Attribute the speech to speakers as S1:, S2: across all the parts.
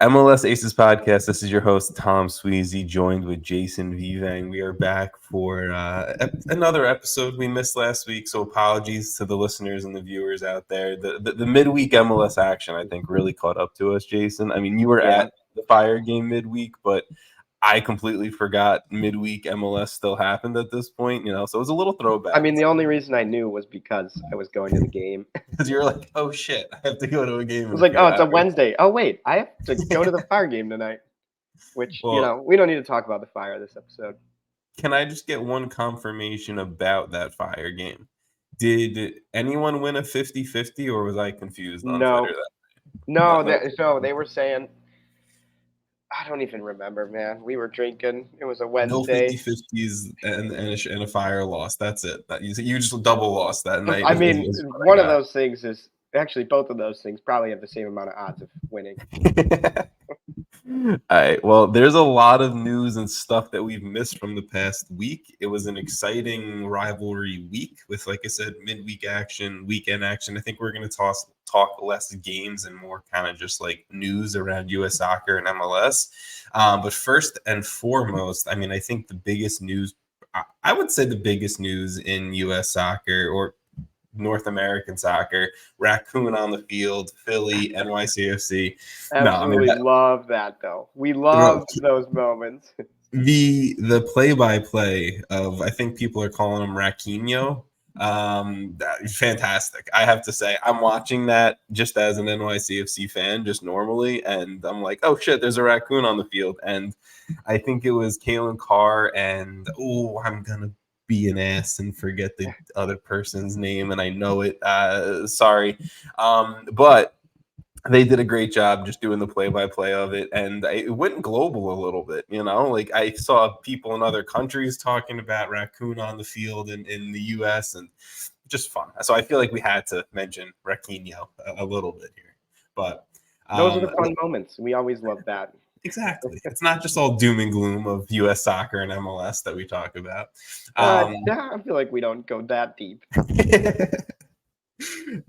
S1: MLS Aces Podcast. This is your host, Tom Sweezy, joined with Jason Vivang. We are back for another episode we missed last week, so apologies to the listeners and the viewers out there. The midweek MLS action, I think, really caught up to us, Jason. I mean, you were at the Fire game midweek, but I completely forgot midweek MLS still happened at this point, so it was a little throwback.
S2: I mean, the only reason I knew was because I was going to the game.
S1: Because you're like, oh shit, I have to go to a game.
S2: I was like, oh, it's a Wednesday. Oh, wait, I have to go to the Fire game tonight. Which, we don't need to talk about the Fire this episode.
S1: Can I just get one confirmation about that Fire game? Did anyone win a 50-50 or was I confused on Twitter?
S2: No, they were saying, I don't even remember, man. We were drinking. It was a Wednesday.
S1: No 50-50s and a Fire loss. That's it. You just double lost that night.
S2: I mean, one of those things is actually both of those things probably have the same amount of odds of winning.
S1: All right. Well, there's a lot of news and stuff that we've missed from the past week. It was an exciting rivalry week with, like I said, midweek action, weekend action. I think we're going to talk less games and more kind of just like news around U.S. soccer and MLS. But first and foremost, I mean, I think the biggest news, I would say the biggest news in U.S. soccer or North American soccer, raccoon on the field, Philly, NYCFC.
S2: Absolutely love that, though. We love those moments.
S1: The play-by-play of, I think people are calling him Raquinho. Fantastic. I have to say, I'm watching that just as an NYCFC fan, just normally, and I'm like, oh shit, there's a raccoon on the field. And I think it was Kalen Carr and, I'm gonna be an ass and forget the other person's name, and I know it. Sorry. But they did a great job just doing the play-by-play of it, and it went global a little bit, Like, I saw people in other countries talking about raccoon on the field in the U.S., and just fun. So I feel like we had to mention Raquinho a little bit here. But
S2: those are the fun moments. We always love that.
S1: Exactly. It's not just all doom and gloom of U.S. soccer and MLS that we talk about.
S2: I feel like we don't go that deep.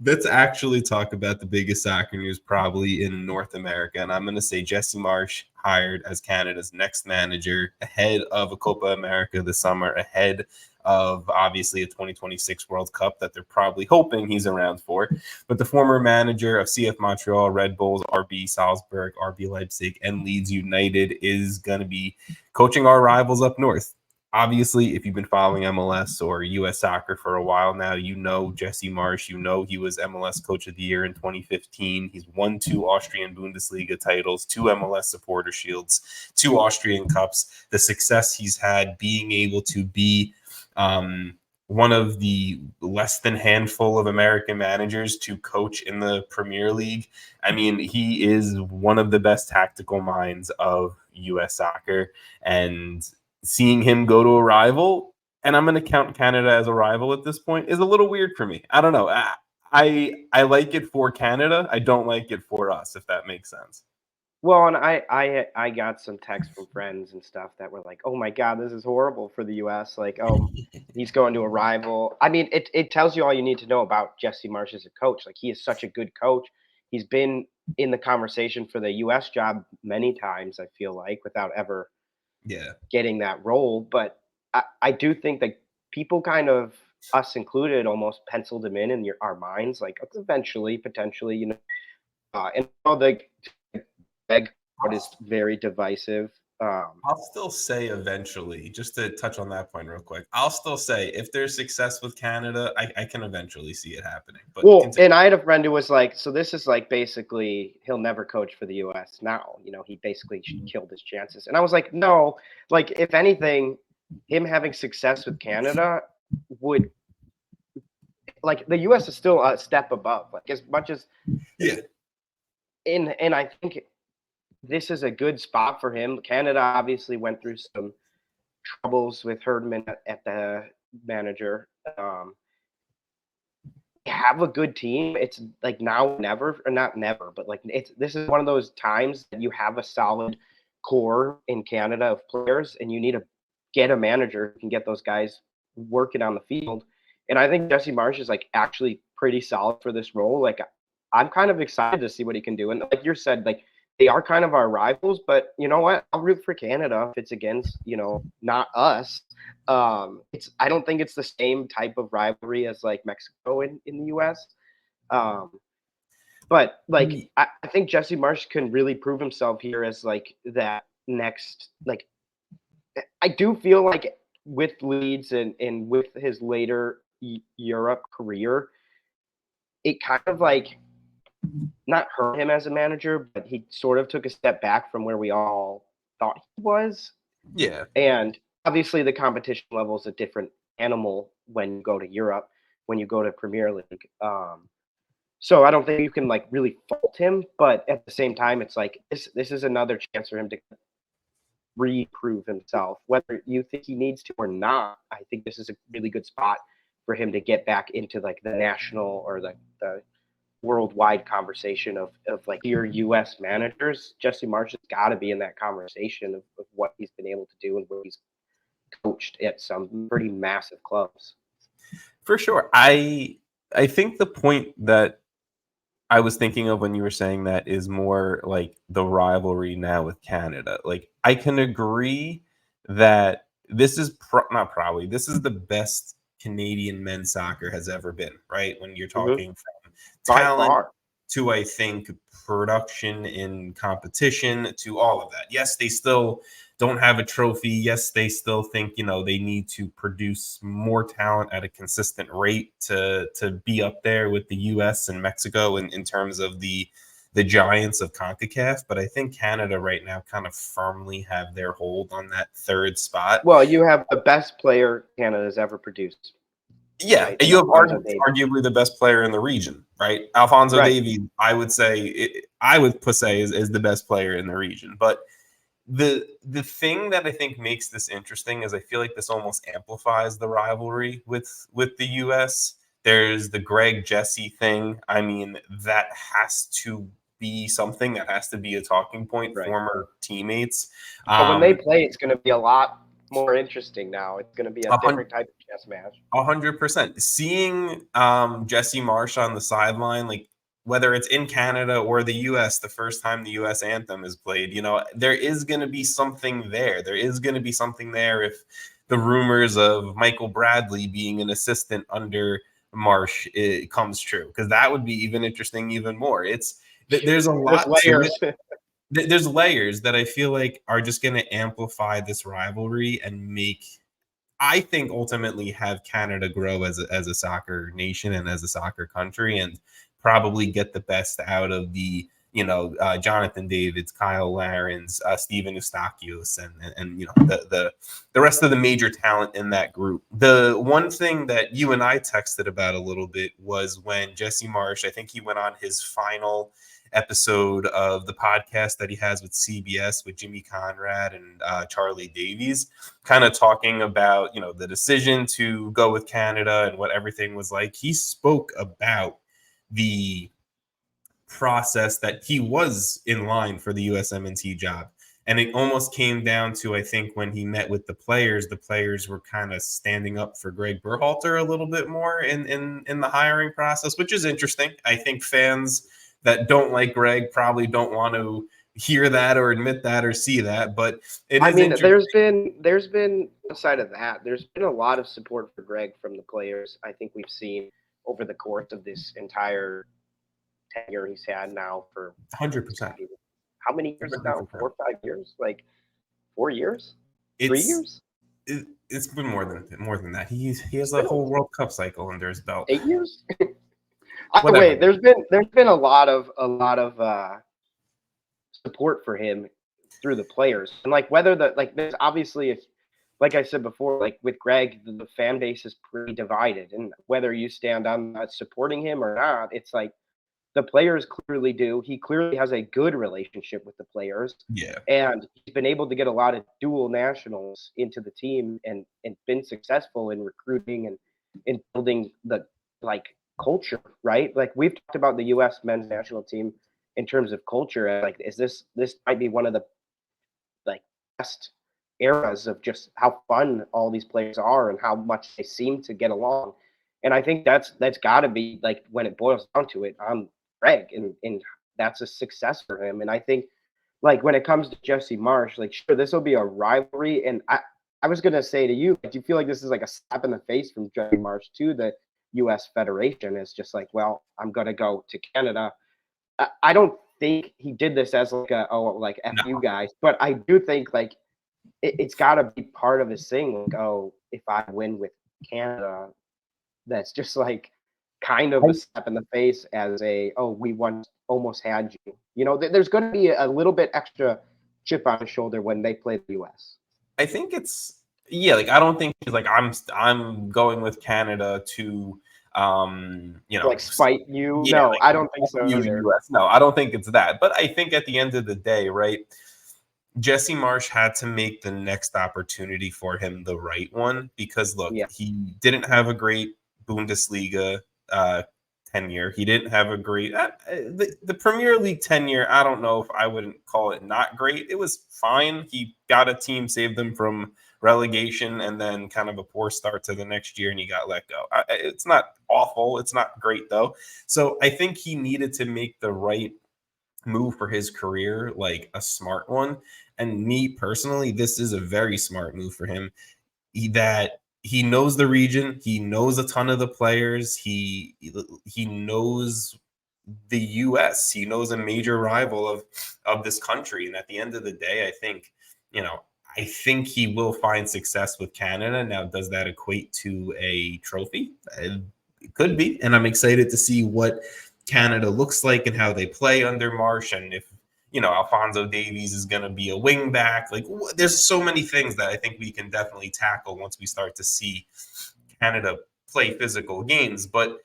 S1: Let's actually talk about the biggest soccer news probably in North America. And I'm going to say Jesse Marsch hired as Canada's next manager ahead of a Copa America this summer, ahead of obviously a 2026 World Cup that they're probably hoping he's around for. But the former manager of CF Montreal, Red Bulls, RB Salzburg, RB Leipzig, and Leeds United is going to be coaching our rivals up north. Obviously, if you've been following MLS or U.S. soccer for a while now, you know Jesse Marsch. You know he was MLS Coach of the Year in 2015. He's won 2 Austrian Bundesliga titles, 2 MLS Supporter Shields, 2 Austrian Cups. The success he's had being able to be one of the less than handful of American managers to coach in the Premier League. I mean, he is one of the best tactical minds of U.S. soccer, and seeing him go to a rival, and I'm going to count Canada as a rival at this point, is a little weird for me. I don't know. I like it for Canada. I don't like it for us, if that makes sense.
S2: Well, and I got some texts from friends and stuff that were like, oh my God, this is horrible for the U.S. Like, oh, he's going to a rival. I mean, it tells you all you need to know about Jesse Marsch as a coach. Like, he is such a good coach. He's been in the conversation for the U.S. job many times, I feel like, without ever getting that role. But I do think that people kind of, us included, almost penciled him in our minds, like eventually, potentially, and all the what is very divisive.
S1: I'll still say eventually, just to touch on that point real quick, I'll still say if there's success with Canada, I can eventually see it happening. But
S2: and I had a friend who was like, so this is like basically he'll never coach for the U.S. now. He basically killed his chances. And I was like, no, like if anything, him having success with Canada would, like, the U.S. is still a step above, like as much as and I think this is a good spot for him. Canada obviously went through some troubles with Herdman at the manager. Have a good team. It's like now or never, or not never, but like this is one of those times that you have a solid core in Canada of players, and you need to get a manager who can get those guys working on the field. And I think Jesse Marsch is like actually pretty solid for this role. Like, I'm kind of excited to see what he can do. And like you said, like they are kind of our rivals, but you know what? I'll root for Canada if it's against, not us. I don't think it's the same type of rivalry as like Mexico in the US. But like I think Jesse Marsch can really prove himself here as like that next, like I do feel like with Leeds and with his later Europe career, it kind of like not hurt him as a manager, but he sort of took a step back from where we all thought he was.
S1: Yeah.
S2: And obviously the competition level is a different animal when you go to Europe, when you go to Premier League. So I don't think you can like really fault him, but at the same time, it's like this is another chance for him to reprove himself. Whether you think he needs to or not, I think this is a really good spot for him to get back into like the national or the worldwide conversation of like your U.S. managers. Jesse Marsch has got to be in that conversation of what he's been able to do and what he's coached at some pretty massive clubs.
S1: For sure. I think the point that I was thinking of when you were saying that is more like the rivalry now with Canada. Like, I can agree that this is this is the best Canadian men's soccer has ever been, right? When you're talking from talent to, I think, production in competition to all of that. Yes, they still don't have a trophy. Yes, they still think, they need to produce more talent at a consistent rate to be up there with the US and Mexico in terms of the giants of CONCACAF. But I think Canada right now kind of firmly have their hold on that third spot.
S2: Well, you have the best player Canada's ever produced.
S1: Yeah, right? You have arguably the best player in the region, right? Alphonso Davies, I would say is the best player in the region. But the thing that I think makes this interesting is I feel like this almost amplifies the rivalry with the US. There's the Greg Jesse thing. I mean, that has to be something that has to be a talking point. Right. Former teammates.
S2: But when they play, it's going to be a lot more interesting now. It's going to be a different type of chess match.
S1: 100%. Seeing Jesse Marsch on the sideline, like whether it's in Canada or the US, the first time the US anthem is played, there is going to be something there. There is going to be something there if the rumors of Michael Bradley being an assistant under Marsch comes true, because that would be even interesting, even more. There's a lot to it. There's layers that I feel like are just going to amplify this rivalry and make, I think, ultimately have Canada grow as a soccer nation and as a soccer country, and probably get the best out of the, Jonathan Davids, Kyle Larens, Steven Eustachios, and the rest of the major talent in that group. The one thing that you and I texted about a little bit was when Jesse Marsch, I think he went on his final episode of the podcast that he has with CBS with Jimmy Conrad and Charlie Davies, kind of talking about, the decision to go with Canada and what everything was like. He spoke about the process that he was in line for the USMNT job. And it almost came down to, I think, when he met with the players were kind of standing up for Greg Berhalter a little bit more in the hiring process, which is interesting. I think fans that don't like Greg probably don't want to hear that or admit that or see that, but
S2: there's been aside of that, there's been a lot of support for Greg from the players. I think we've seen over the course of this entire tenure he's had now for
S1: 100%.
S2: How many years now? 4 or 5 years? Like 4 years? 3 years?
S1: It's been more than that. He has a whole World Cup cycle under his belt.
S2: 8 years? Wait, there's been a lot of support for him through the players, and like whether there's obviously, if like I said before, like with Greg, the fan base is pretty divided, and whether you stand on supporting him or not, it's like the players clearly do. He clearly has a good relationship with the players, and he's been able to get a lot of dual nationals into the team and been successful in recruiting and in building the culture, right? Like we've talked about the U.S. men's national team in terms of culture. Like, is this might be one of the best eras of just how fun all these players are and how much they seem to get along. And I think that's got to be, like, when it boils down to it, Greg, and that's a success for him. And I think like when it comes to Jesse Marsch, like sure, this will be a rivalry, and I was gonna say to you, do you feel like this is like a slap in the face from Jesse Marsch to the U.S. Federation? It's just like, well, I'm gonna go to Canada. I don't think he did this as like like F
S1: No.
S2: you guys, but I do think like it's got to be part of his thing. Like, oh, if I win with Canada, that's just like kind of a slap in the face as we once almost had you. You know, there's going to be a little bit extra chip on his shoulder when they play the U.S.
S1: I think it's like I don't think he's like I'm going with Canada to
S2: Like spite you.
S1: yeah,
S2: No,
S1: like
S2: I don't think so
S1: you
S2: either.
S1: US. No, I don't think it's that. But I think at the end of the day, right? Jesse Marsch had to make the next opportunity for him the right one because look,
S2: Yeah.
S1: he didn't have a great Bundesliga tenure. He didn't have a great the Premier League tenure. I don't know if I wouldn't call it not great. It was fine. He got a team, saved them from relegation, and then kind of a poor start to the next year, and he got let go. It's not awful. It's not great though. So I think he needed to make the right move for his career, like a smart one. And me personally, this is a very smart move for him. He knows the region, he knows a ton of the players, he knows the US, he knows a major rival of this country. And at the end of the day, I think he will find success with Canada. Now, does that equate to a trophy? It could be. And I'm excited to see what Canada looks like and how they play under Marsch, and if Alphonso Davies is going to be a wing back. Like, there's so many things that I think we can definitely tackle once we start to see Canada play physical games. But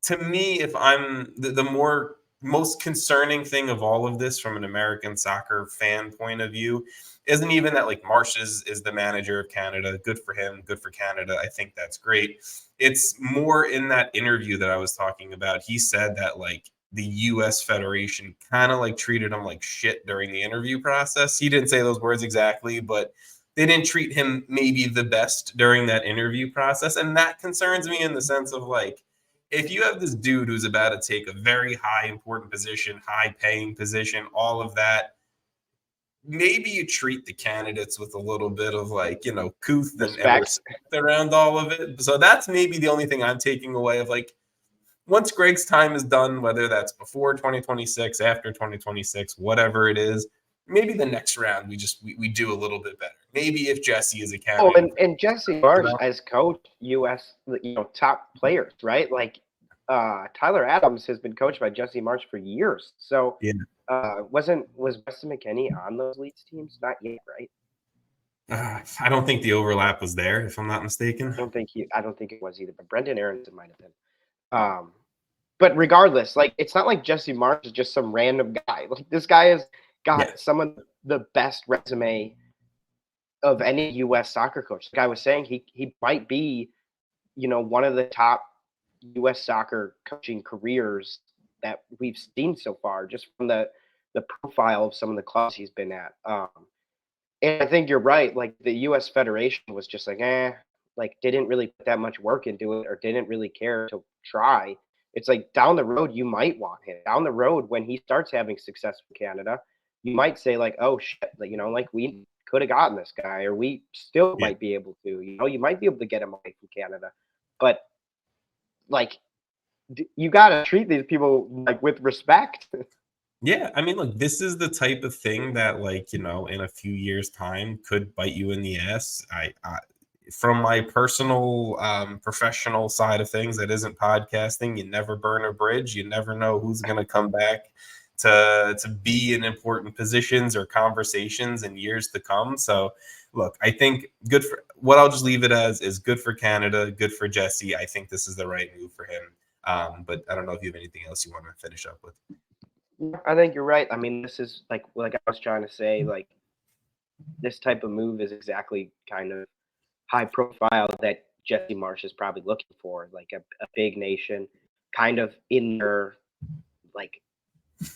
S1: to me, if I'm the most concerning thing of all of this from an American soccer fan point of view isn't even that like Marsch is the manager of Canada. Good for him. Good for Canada. I think that's great. It's more in that interview that I was talking about. He said that like the U.S. Federation kind of like treated him like shit during the interview process. He didn't say those words exactly, but they didn't treat him maybe the best during that interview process. And that concerns me in the sense of like, if you have this dude who's about to take a very high important position, high paying position, all of that, maybe you treat the candidates with a little bit of like, couth and respect around all of it. So that's maybe the only thing I'm taking away of like, once Greg's time is done, whether that's before 2026, after 2026, whatever it is, maybe the next round we do a little bit better. Maybe if Jesse is a candidate.
S2: And Jesse Marsch has coached U.S. Top players, right? Like Tyler Adams has been coached by Jesse Marsch for years. So
S1: yeah.
S2: Was Weston McKennie on those Leeds teams? Not yet, right?
S1: I don't think the overlap was there, if I'm not mistaken.
S2: I don't think it was either, but Brendan Aronson might have been. But regardless, like it's not like Jesse Marsch is just some random guy. Like this guy has got some of the best resume of any U.S. soccer coach. Like I was saying, he might be, one of the top U.S. soccer coaching careers that we've seen so far, just from the profile of some of the clubs he's been at. And I think you're right. Like the U.S. Federation was just like, like didn't really put that much work into it or didn't really care to try. It's like down the road, you might want him. Down the road, when he starts having success with Canada, you might say like, oh shit, like we could have gotten this guy, or we still might be able to. You might be able to get him away from Canada, but like you got to treat these people like with respect.
S1: Yeah, I mean, look, this is the type of thing that, like, in a few years' time could bite you in the ass. I from my personal, professional side of things, that isn't podcasting, you never burn a bridge. You never know who's going to come back to be in important positions or conversations in years to come. So, look, I think what I'll just leave it as is good for Canada, good for Jesse. I think this is the right move for him. But I don't know if you have anything else you want to finish up with.
S2: I think you're right. I mean, this is like I was trying to say, like this type of move is exactly kind of high profile that Jesse Marsch is probably looking for, like a big nation, kind of in their like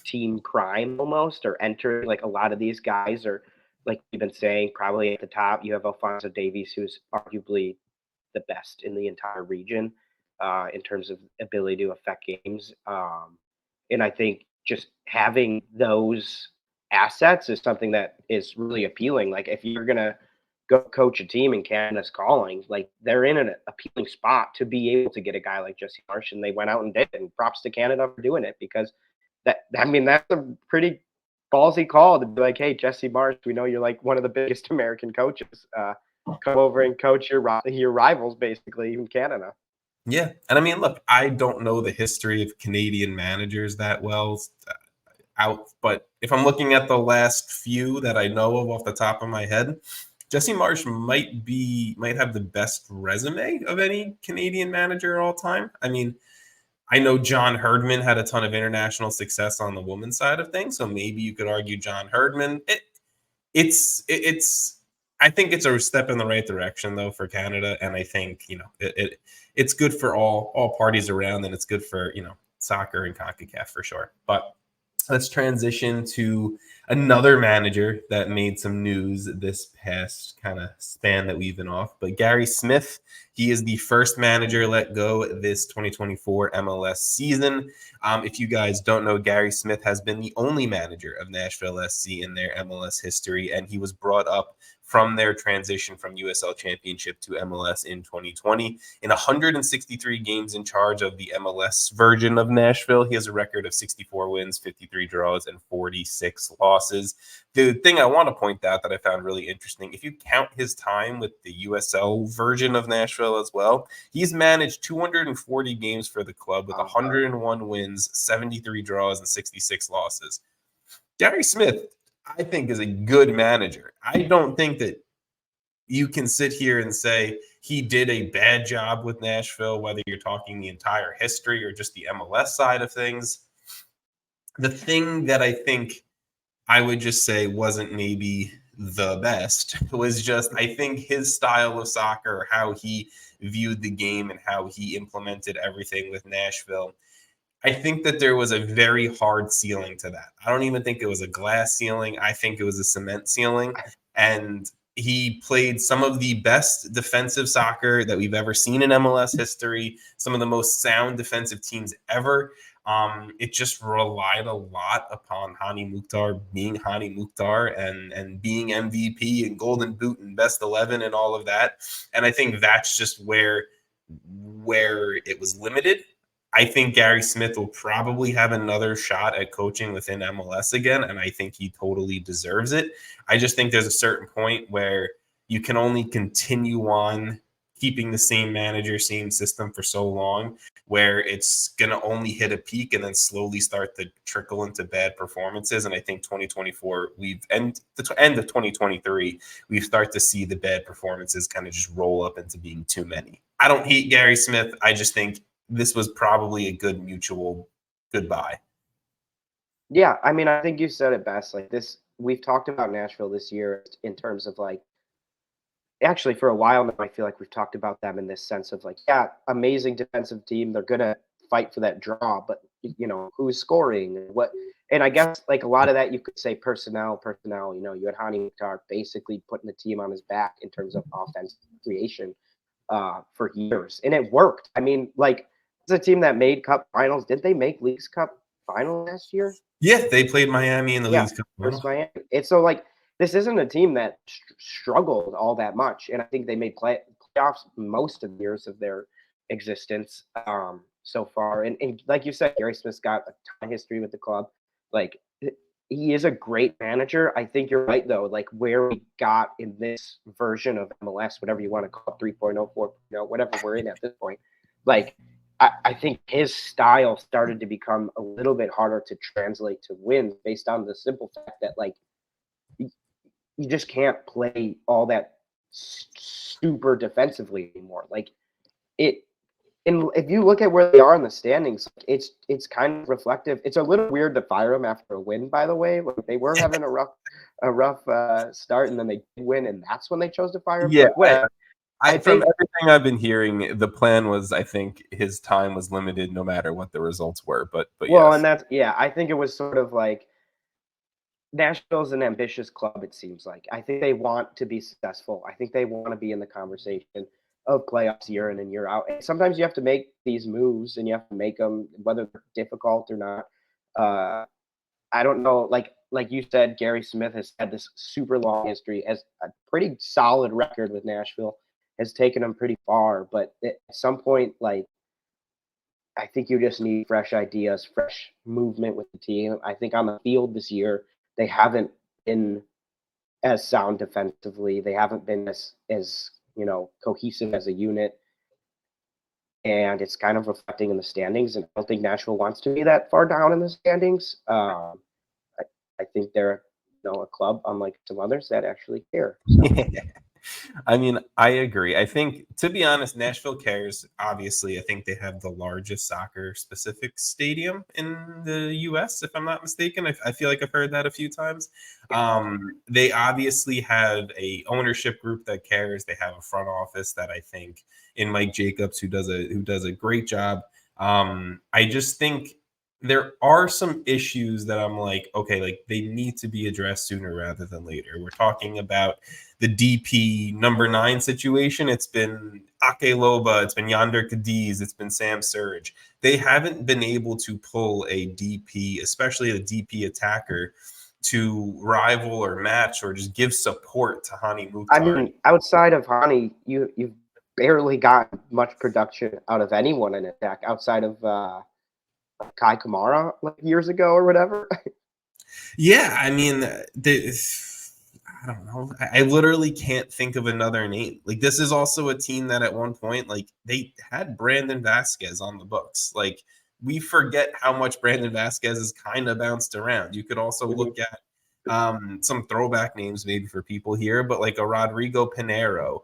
S2: team prime almost, or entering. Like a lot of these guys are, like we've been saying, probably at the top. You have Alphonso Davies, who's arguably the best in the entire region in terms of ability to affect games. And I think just having those assets is something that is really appealing. Like if you're gonna go coach a team and Canada's calling, like they're in an appealing spot to be able to get a guy like Jesse Marsch, and they went out and did it. And props to Canada for doing it, because that's a pretty ballsy call to be like, hey, Jesse Marsch, we know you're like one of the biggest American coaches. Come over and coach your rivals, basically, in Canada.
S1: Yeah, and I mean, look, I don't know the history of Canadian managers that well but if I'm looking at the last few that I know of off the top of my head, Jesse Marsch might have the best resume of any Canadian manager all time. I mean, I know John Herdman had a ton of international success on the women's side of things, so maybe you could argue John Herdman. It's I think it's a step in the right direction though for Canada, and I think it's good for all parties around, and it's good for soccer and CONCACAF for sure. But let's transition to another manager that made some news this past kind of span that we've been off. But Gary Smith, he is the first manager let go this 2024 MLS season. If you guys don't know, Gary Smith has been the only manager of Nashville SC in their MLS history, and he was brought up from their transition from USL Championship to MLS in 2020. In 163 games in charge of the MLS version of Nashville, he has a record of 64 wins, 53 draws, and 46 losses. The thing I want to point out that I found really interesting, if you count his time with the USL version of Nashville as well, he's managed 240 games for the club with 101 wins, 73 draws, and 66 losses. Gary Smith, I think, is a good manager. I don't think that you can sit here and say he did a bad job with Nashville, whether you're talking the entire history or just the MLS side of things. The thing that I think I would just say wasn't maybe the best was just, I think his style of soccer, how he viewed the game and how he implemented everything with Nashville, I think that there was a very hard ceiling to that. I don't even think it was a glass ceiling. I think it was a cement ceiling. And he played some of the best defensive soccer that we've ever seen in MLS history, some of the most sound defensive teams ever. It just relied a lot upon Hani Mukhtar being Hani Mukhtar and being MVP and Golden Boot and Best 11 and all of that. And I think that's just where it was limited. I think Gary Smith will probably have another shot at coaching within MLS again, and I think he totally deserves it. I just think there's a certain point where you can only continue on keeping the same manager, same system for so long, where it's going to only hit a peak and then slowly start to trickle into bad performances. And I think 2024, the end of 2023, we start to see the bad performances kind of just roll up into being too many. I don't hate Gary Smith. I just think this was probably a good mutual goodbye.
S2: Yeah, I mean, I think you said it best. Like this, we've talked about Nashville this year in terms of like, actually for a while now, I feel like we've talked about them in this sense of like, yeah, amazing defensive team. They're going to fight for that draw, but who's scoring and what? And I guess like a lot of that, you could say personnel, you had Hani Mukhtar basically putting the team on his back in terms of offense creation for years. And it worked. I mean, like, it's a team that made cup finals. Didn't they make Leagues Cup final last year?
S1: Yeah, they played Miami in the Leagues Cup final.
S2: Miami. It's so like this isn't a team that struggled all that much, and I think they made playoffs most of the years of their existence so far. And like you said, Gary Smith's got a ton of history with the club. Like he is a great manager. I think you're right though. Like where we got in this version of MLS, whatever you want to call it, 3.0, 4.0, whatever we're in at this point, like. I think his style started to become a little bit harder to translate to wins based on the simple fact that, like, you just can't play all that super defensively anymore. Like, and if you look at where they are in the standings, it's kind of reflective. It's a little weird to fire them after a win, by the way. Like, they were having a rough start, and then they did win, and that's when they chose to fire him.
S1: Yeah,
S2: I think
S1: from everything I've been hearing, the plan was, I think his time was limited no matter what the results were. But
S2: well,
S1: yes.
S2: and I think it was sort of like Nashville's an ambitious club, it seems like. I think they want to be successful. I think they want to be in the conversation of playoffs year in and year out. And sometimes you have to make these moves, and you have to make them, whether they're difficult or not. I don't know. Like, like you said, Gary Smith has had this super long history, has a pretty solid record with Nashville, has taken them pretty far. But at some point, like, I think you just need fresh ideas, fresh movement with the team. I think on the field this year, they haven't been as sound defensively. They haven't been as cohesive as a unit, and it's kind of reflecting in the standings. And I don't think Nashville wants to be that far down in the standings. I think they're a club unlike some others that actually care. So.
S1: I mean, I agree. I think, to be honest, Nashville cares. Obviously, I think they have the largest soccer-specific stadium in the U.S., if I'm not mistaken. I feel like I've heard that a few times. They obviously have a ownership group that cares. They have a front office that I think in Mike Jacobs, who does a great job. I just think there are some issues that I'm like, okay, like they need to be addressed sooner rather than later. We're talking about the DP number 9 situation. It's been Ake Loba, it's been Yonder Cadiz, it's been Sam Surge. They haven't been able to pull a DP, especially a DP attacker, to rival or match or just give support to Hani Mukhtar.
S2: I mean, outside of Hani, you've barely got much production out of anyone in attack outside of Kai Kamara like years ago or whatever.
S1: Yeah, I mean, I don't know. I literally can't think of another name. Like, this is also a team that at one point, like, they had Brandon Vasquez on the books. Like, we forget how much Brandon Vasquez has kind of bounced around. You could also look at some throwback names maybe for people here, but like a Rodrigo Pinheiro.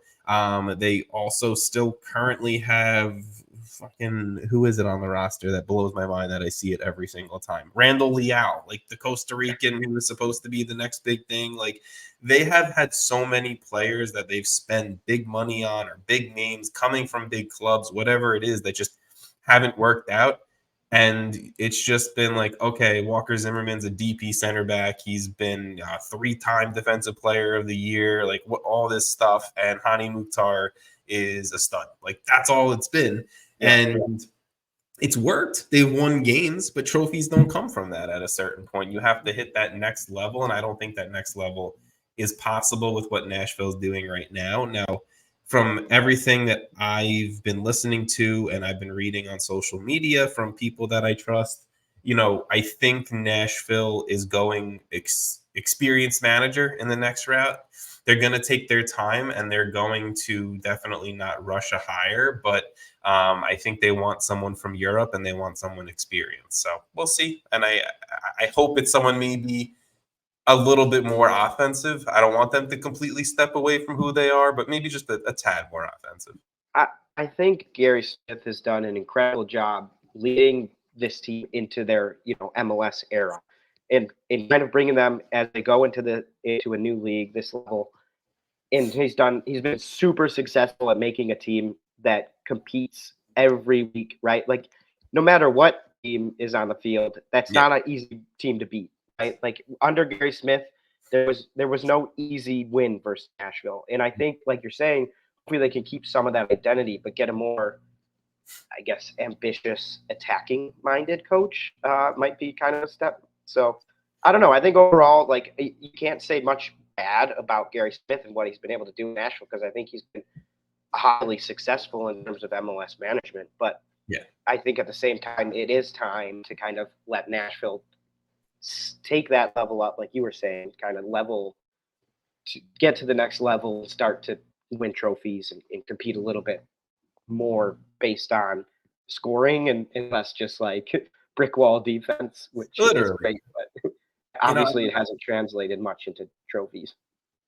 S1: They also still currently have fucking, who is it on the roster that blows my mind that I see it every single time? Randall Leal, like the Costa Rican who was supposed to be the next big thing. Like, they have had so many players that they've spent big money on or big names coming from big clubs, whatever it is, that just haven't worked out. And it's just been like, okay, Walker Zimmerman's a DP center back. He's been a 3-time defensive player of the year, like all this stuff. And Hani Mukhtar is a stud. Like, that's all it's been. And it's worked. They've won games, but trophies don't come from that at a certain point. You have to hit that next level, and I don't think that next level is possible with what Nashville's doing right now. Now, from everything that I've been listening to and I've been reading on social media from people that I trust, I think Nashville is going experienced manager in the next route. They're going to take their time and they're going to definitely not rush a hire, but I think they want someone from Europe and they want someone experienced. So we'll see. And I hope it's someone maybe a little bit more offensive. I don't want them to completely step away from who they are, but maybe just a tad more offensive.
S2: I think Gary Smith has done an incredible job leading this team into their MLS era, and kind of bringing them as they go into a new league, this level. And he's been super successful at making a team that competes every week, right? Like, no matter what team is on the field, that's not an easy team to beat, right? Like, under Gary Smith, there was no easy win versus Nashville. And I think, like you're saying, hopefully they can keep some of that identity, but get a more, I guess, ambitious, attacking-minded coach might be kind of a step. So, I don't know. I think overall, like, you can't say much bad about Gary Smith and what he's been able to do in Nashville, because I think he's been highly successful in terms of MLS management. But I think at the same time, it is time to kind of let Nashville take that level up, like you were saying, kind of level to get to the next level and start to win trophies and compete a little bit more based on scoring and less just like brick wall defense, which is great, but obviously it hasn't translated much into trophies.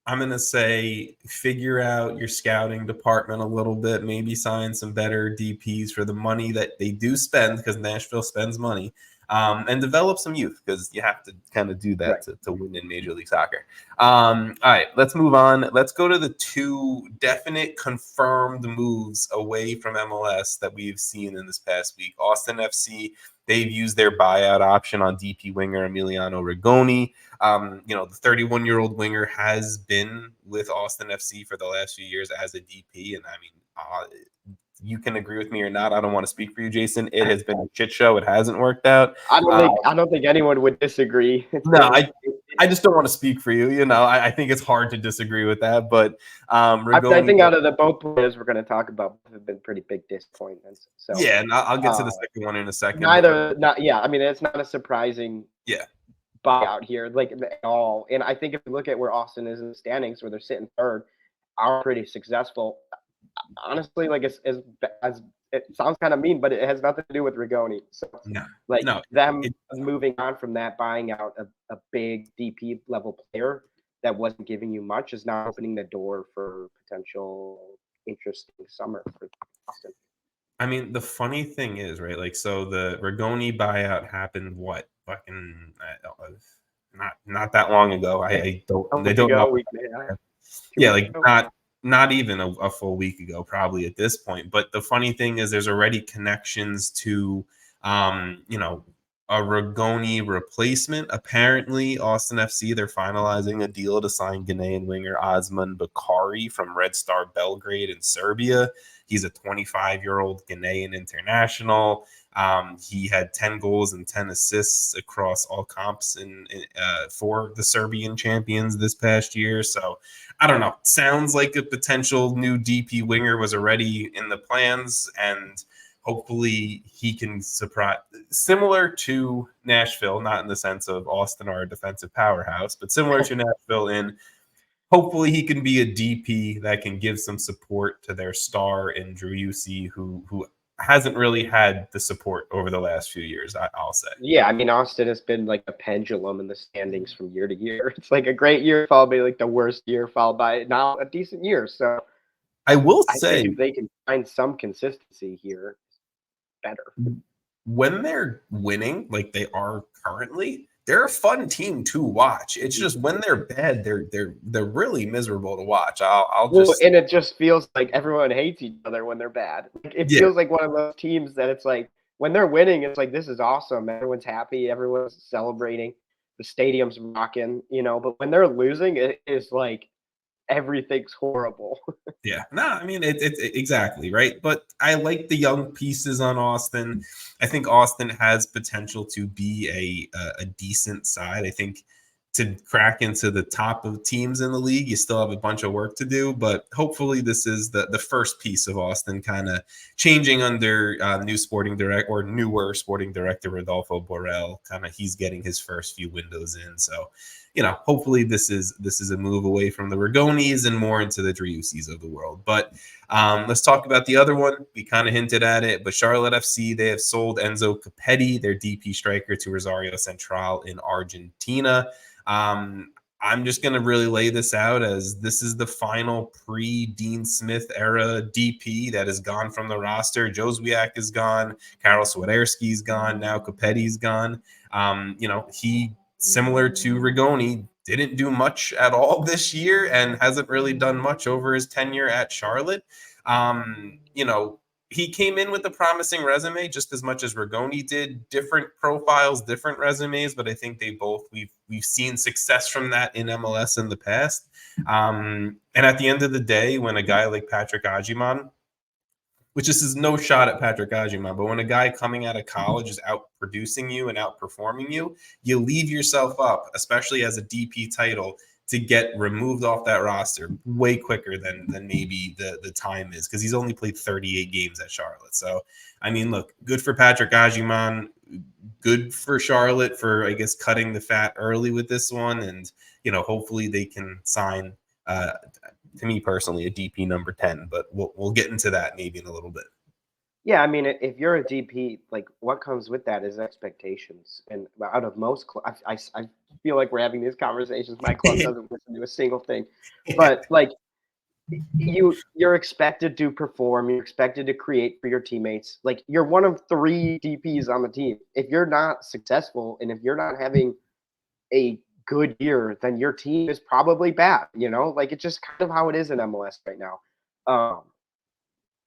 S1: I'm going to say figure out your scouting department a little bit, maybe sign some better DPs for the money that they do spend, because Nashville spends money, and develop some youth, because you have to kind of do that to win in Major League Soccer. All right, let's move on. Let's go to the 2 definite confirmed moves away from MLS that we've seen in this past week. Austin FC, they've used their buyout option on DP winger Emiliano Rigoni. The 31-year-old winger has been with Austin FC for the last few years as a DP, and I mean, you can agree with me or not. I don't want to speak for you, Jason. It has been a shit show. It hasn't worked out.
S2: I don't think anyone would disagree.
S1: No, I just don't want to speak for you. I think it's hard to disagree with that. But
S2: I think out of the both players we're going to talk about have been pretty big disappointments. So
S1: yeah, and I'll get to the second one in a second.
S2: It's not a surprising buyout here, like at all. And I think if you look at where Austin is in the standings, where they're sitting third, are pretty successful. Honestly, like as it sounds kind of mean, but it has nothing to do with Rigoni. So them moving on from that, buying out a big DP level player that wasn't giving you much is now opening the door for potential interesting summer for Austin.
S1: I mean, the funny thing is, right? Like, so the Rigoni buyout happened not that long ago. I don't know. Yeah, like not even a full week ago, probably at this point. But the funny thing is, there's already connections to, a Rigoni replacement. Apparently, Austin FC, they're finalizing a deal to sign Ghanaian winger Osman Bakari from Red Star Belgrade in Serbia. He's a 25-year-old Ghanaian international. He had 10 goals and 10 assists across all comps for the Serbian champions this past year. So I don't know. Sounds like a potential new DP winger was already in the plans, and hopefully he can surprise, similar to Nashville, not in the sense of Austin are a defensive powerhouse, but similar to Nashville in hopefully he can be a DP that can give some support to their star in Driussi, who hasn't really had the support over the last few years, I'll say.
S2: Yeah, I mean, Austin has been like a pendulum in the standings from year to year. It's like a great year followed by like the worst year, followed by now a decent year. So
S1: I say
S2: if they can find some consistency here, better.
S1: When they're winning, like they are currently, they're a fun team to watch. It's just when they're bad, they're really miserable to watch.
S2: And it just feels like everyone hates each other when they're bad. It feels like one of those teams that it's like when they're winning, it's like this is awesome. Everyone's happy, everyone's celebrating, the stadium's rocking, But when they're losing, it is like everything's horrible.
S1: Yeah, no, I mean it's exactly right. But I like the young pieces on Austin. I think Austin has potential to be a decent side. I think to crack into the top of teams in the league, you still have a bunch of work to do. But hopefully, this is the first piece of Austin kind of changing under newer sporting director Rodolfo Borrell. Kind of he's getting his first few windows in. So, hopefully this is a move away from the Rigonis and more into the Driussis of the world. But let's talk about the other one. We kind of hinted at it, but Charlotte FC, they have sold Enzo Copetti, their DP striker, to Rosario Central in Argentina. I'm just going to really lay this out as this is the final pre-Dean Smith era DP that has gone from the roster. Jozwiak is gone. Karol Swiderski's gone. Now Copetti's gone. He, similar to Rigoni, didn't do much at all this year and hasn't really done much over his tenure at Charlotte. He came in with a promising resume just as much as Rigoni did. Different profiles, different resumes, but I think we've seen success from that in MLS in the past. And at the end of the day, when a guy like Patrick Agyemang, which this is no shot at Patrick Agyemang, but when a guy coming out of college is out producing you and outperforming you, you leave yourself up, especially as a DP title, to get removed off that roster way quicker than maybe the time is, because he's only played 38 games at Charlotte. So, I mean, look, good for Patrick Agyemang, good for Charlotte for, I guess, cutting the fat early with this one. And, hopefully they can sign, to me personally, a DP number 10, but we'll get into that maybe in a little bit.
S2: Yeah, I mean, if you're a DP, like what comes with that is expectations. And out of most clubs, I feel like we're having these conversations. My club doesn't listen to a single thing, but like you're expected to perform. You're expected to create for your teammates. Like you're one of 3 DPs on the team. If you're not successful and if you're not having a good year, then your team is probably bad. Like it's just kind of how it is in MLS right now.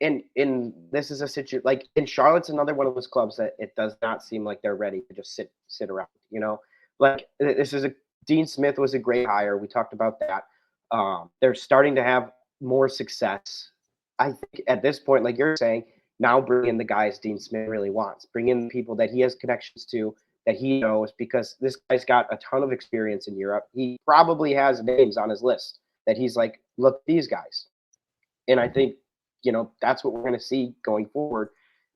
S2: And this is a situation like in Charlotte's another one of those clubs that it does not seem like they're ready to just sit around. Like this is Dean Smith was a great hire. We talked about that. They're starting to have more success. I think at this point, like you're saying, now bring in the guys Dean Smith really wants. Bring in the people that he has connections to, that he knows, because this guy's got a ton of experience in Europe. He probably has names on his list that he's like, look at these guys. And I think, that's what we're going to see going forward.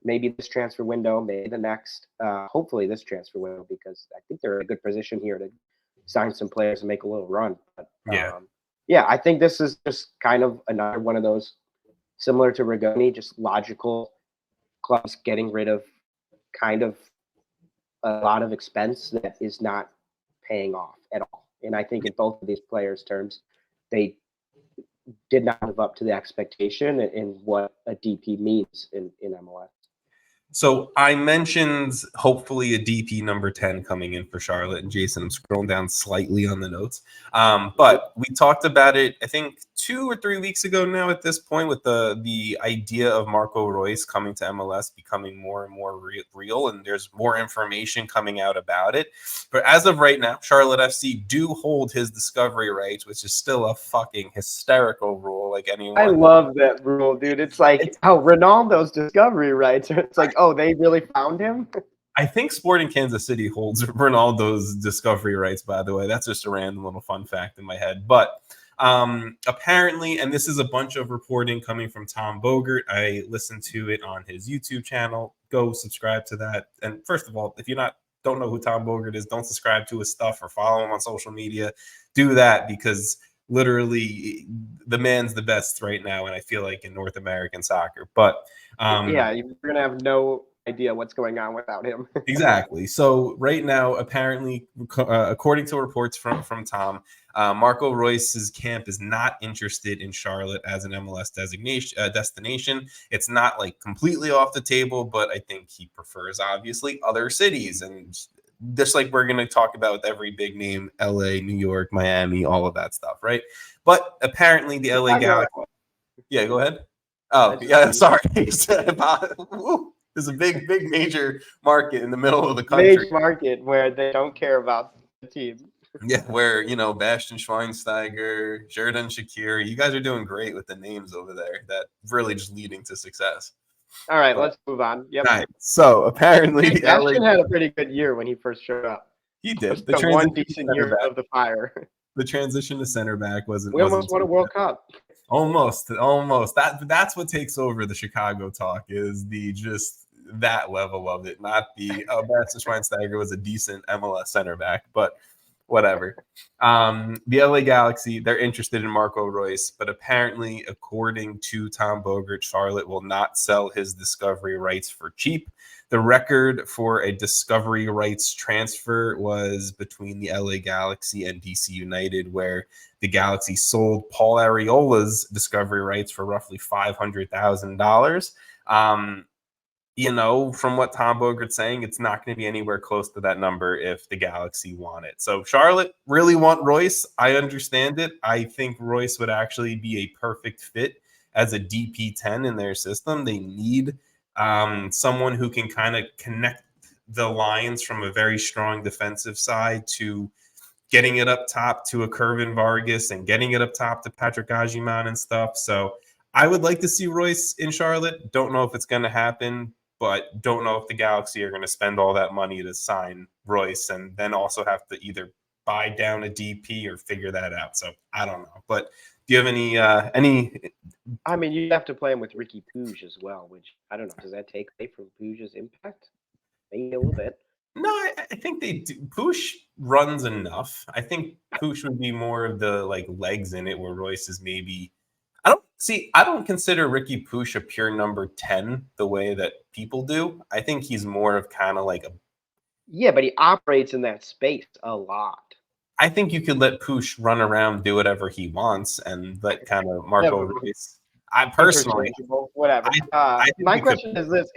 S2: Maybe this transfer window, maybe the next, hopefully this transfer window, because I think they're in a good position here to sign some players and make a little run. But, yeah, I think this is just kind of another one of those, similar to Rigoni, just logical clubs getting rid of kind of a lot of expense that is not paying off at all. And I think in both of these players' terms, they did not live up to the expectation in what a DP means in MLS.
S1: So I mentioned hopefully a DP number 10 coming in for Charlotte. And Jason, I'm scrolling down slightly on the notes. But we talked about it, I think 2 or 3 weeks ago now at this point, with the idea of Marco Reus coming to MLS becoming more and more real. And there's more information coming out about it. But as of right now, Charlotte FC do hold his discovery rights, which is still a fucking hysterical rule. Like anyone.
S2: I love that rule, dude. It's like, Ronaldo's discovery rights. It's like, they really found him?
S1: I think Sporting Kansas City holds Ronaldo's discovery rights, by the way. That's just a random little fun fact in my head. But apparently, and this is a bunch of reporting coming from Tom Bogert. I listened to it on his YouTube channel. Go subscribe to that. And first of all, if you don't know who Tom Bogert is, don't subscribe to his stuff or follow him on social media. Do that, because literally the man's the best right now, and I feel like in North American soccer. But
S2: you're gonna have no idea what's going on without him.
S1: Exactly. So right now, apparently, according to reports from Tom, Marco Reus's camp is not interested in Charlotte as an MLS destination. It's not like completely off the table, but I think he prefers obviously other cities, and just like we're going to talk about with every big name, LA, New York, Miami, all of that stuff, right? But apparently the LA Galaxy. Yeah, go ahead. Oh, yeah, sorry. There's a big major market in the middle of the country.
S2: Major market where they don't care about the team.
S1: Yeah, where, Bastian Schweinsteiger, Xherdan Shaqiri, you guys are doing great with the names over there. That really just leading to success.
S2: All right, let's move on. Yep.
S1: Right. So apparently,
S2: Bastian had a pretty good year when he first showed up.
S1: He did.
S2: The one decent year of the Fire.
S1: The transition to center back wasn't.
S2: We almost won a World Cup.
S1: Almost. That's what takes over the Chicago talk, is just that level of it, not the Bastian Schweinsteiger was a decent MLS center back, but whatever. The LA Galaxy, they're interested in Marco Reus, but apparently, according to Tom Bogert, Charlotte will not sell his discovery rights for cheap. The record for a discovery rights transfer was between the LA Galaxy and DC United, where the Galaxy sold Paul Arriola's discovery rights for roughly $500,000. From what Tom Bogert's saying, it's not going to be anywhere close to that number if the Galaxy want it. So Charlotte really want Reus. I understand it. I think Reus would actually be a perfect fit as a DP10 in their system. They need someone who can kind of connect the lines from a very strong defensive side to getting it up top to a Kervin Vargas and getting it up top to Patrick Agiman and stuff. So I would like to see Reus in Charlotte. Don't know if it's going to happen, but don't know if the Galaxy are going to spend all that money to sign Reus and then also have to either buy down a DP or figure that out. So I don't know. But do you have any?
S2: I mean, you have to play him with Ricky Puig as well, which I don't know. Does that take away from Puig's impact? Maybe a little bit.
S1: No, I think they do. Puig runs enough. I think Puig would be more of the legs in it, where Reus is maybe. I don't consider Ricky Puig a pure number 10 the way that people do. I think he's more of kind of like a.
S2: Yeah, but he operates in that space a lot.
S1: I think you could let Puig run around, do whatever he wants, and let kind of Marco Reus. I personally,
S2: whatever. My question is this: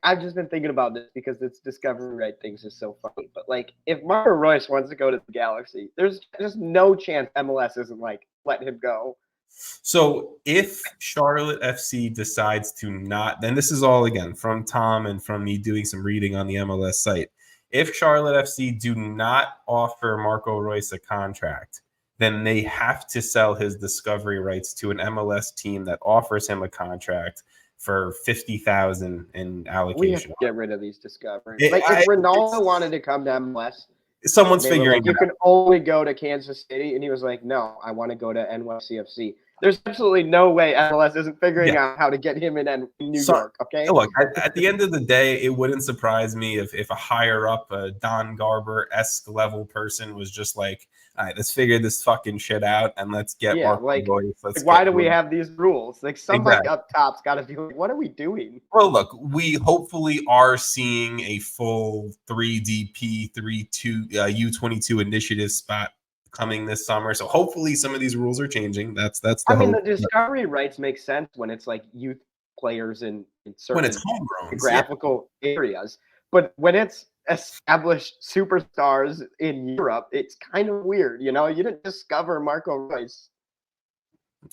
S2: I've just been thinking about this because it's discovery right things is so funny. But if Marco Reus wants to go to the Galaxy, there's just no chance MLS isn't let him go.
S1: So if Charlotte FC decides to not, then this is all again from Tom and from me doing some reading on the MLS site. If Charlotte FC do not offer Marco Reus a contract, then they have to sell his discovery rights to an MLS team that offers him a contract for $50,000 in allocation.
S2: We have to get rid of these discoveries. If Ronaldo wanted to come to MLS,
S1: someone's figuring
S2: you can only go to Kansas City, and he was like, "No, I want to go to NYCFC." There's absolutely no way MLS isn't figuring out how to get him in New York. Okay.
S1: Look, at the end of the day, it wouldn't surprise me if a higher up, Don Garber-esque level person was just like, "All right, let's figure this fucking shit out and let's get
S2: why do we have these rules? Like somebody up top's got to be like, what are we doing?"
S1: Well, look, we hopefully are seeing a full 3DP, 3-2 U22 initiative spot coming this summer. So hopefully some of these rules are changing. That's the hope.
S2: The discovery rights make sense when it's like youth players in certain
S1: when it's homegrown
S2: geographical areas. But when it's established superstars in Europe, it's kind of weird. You didn't discover Marco Reus.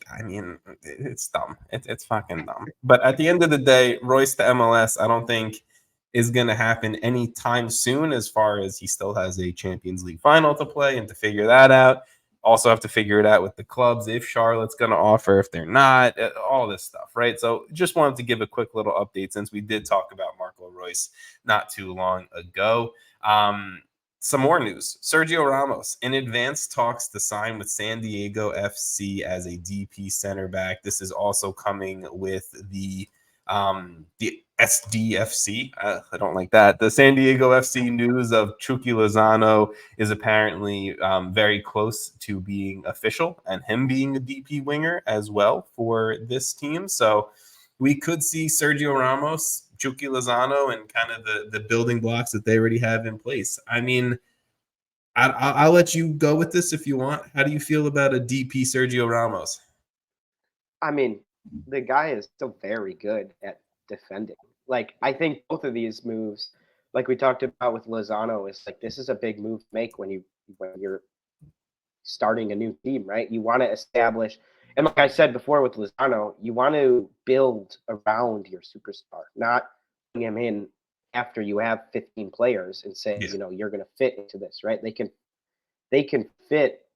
S1: I mean, it's dumb. It's fucking dumb. But at the end of the day, Reus to MLS, I don't think is going to happen anytime soon, as far as he still has a Champions League final to play and to figure that out. Also have to figure it out with the clubs, if Charlotte's going to offer, if they're not, all this stuff, right? So just wanted to give a quick little update since we did talk about Marco Reus not too long ago. Some more news. Sergio Ramos in advanced talks to sign with San Diego FC as a DP center back. This is also coming with the SDFC. I don't like that. The San Diego FC news of Chucky Lozano is apparently very close to being official, and him being a DP winger as well for this team. So we could see Sergio Ramos, Chucky Lozano, and kind of the building blocks that they already have in place. I mean, I'll let you go with this if you want. How do you feel about a DP Sergio Ramos?
S2: I mean, the guy is still very good at defending. Like, I think both of these moves, like we talked about with Lozano, is like this is a big move to make when you're starting a new team, right? You want to establish, and like I said before with Lozano, you want to build around your superstar, not bring him in after you have 15 players and say, you're going to fit into this, right? They can fit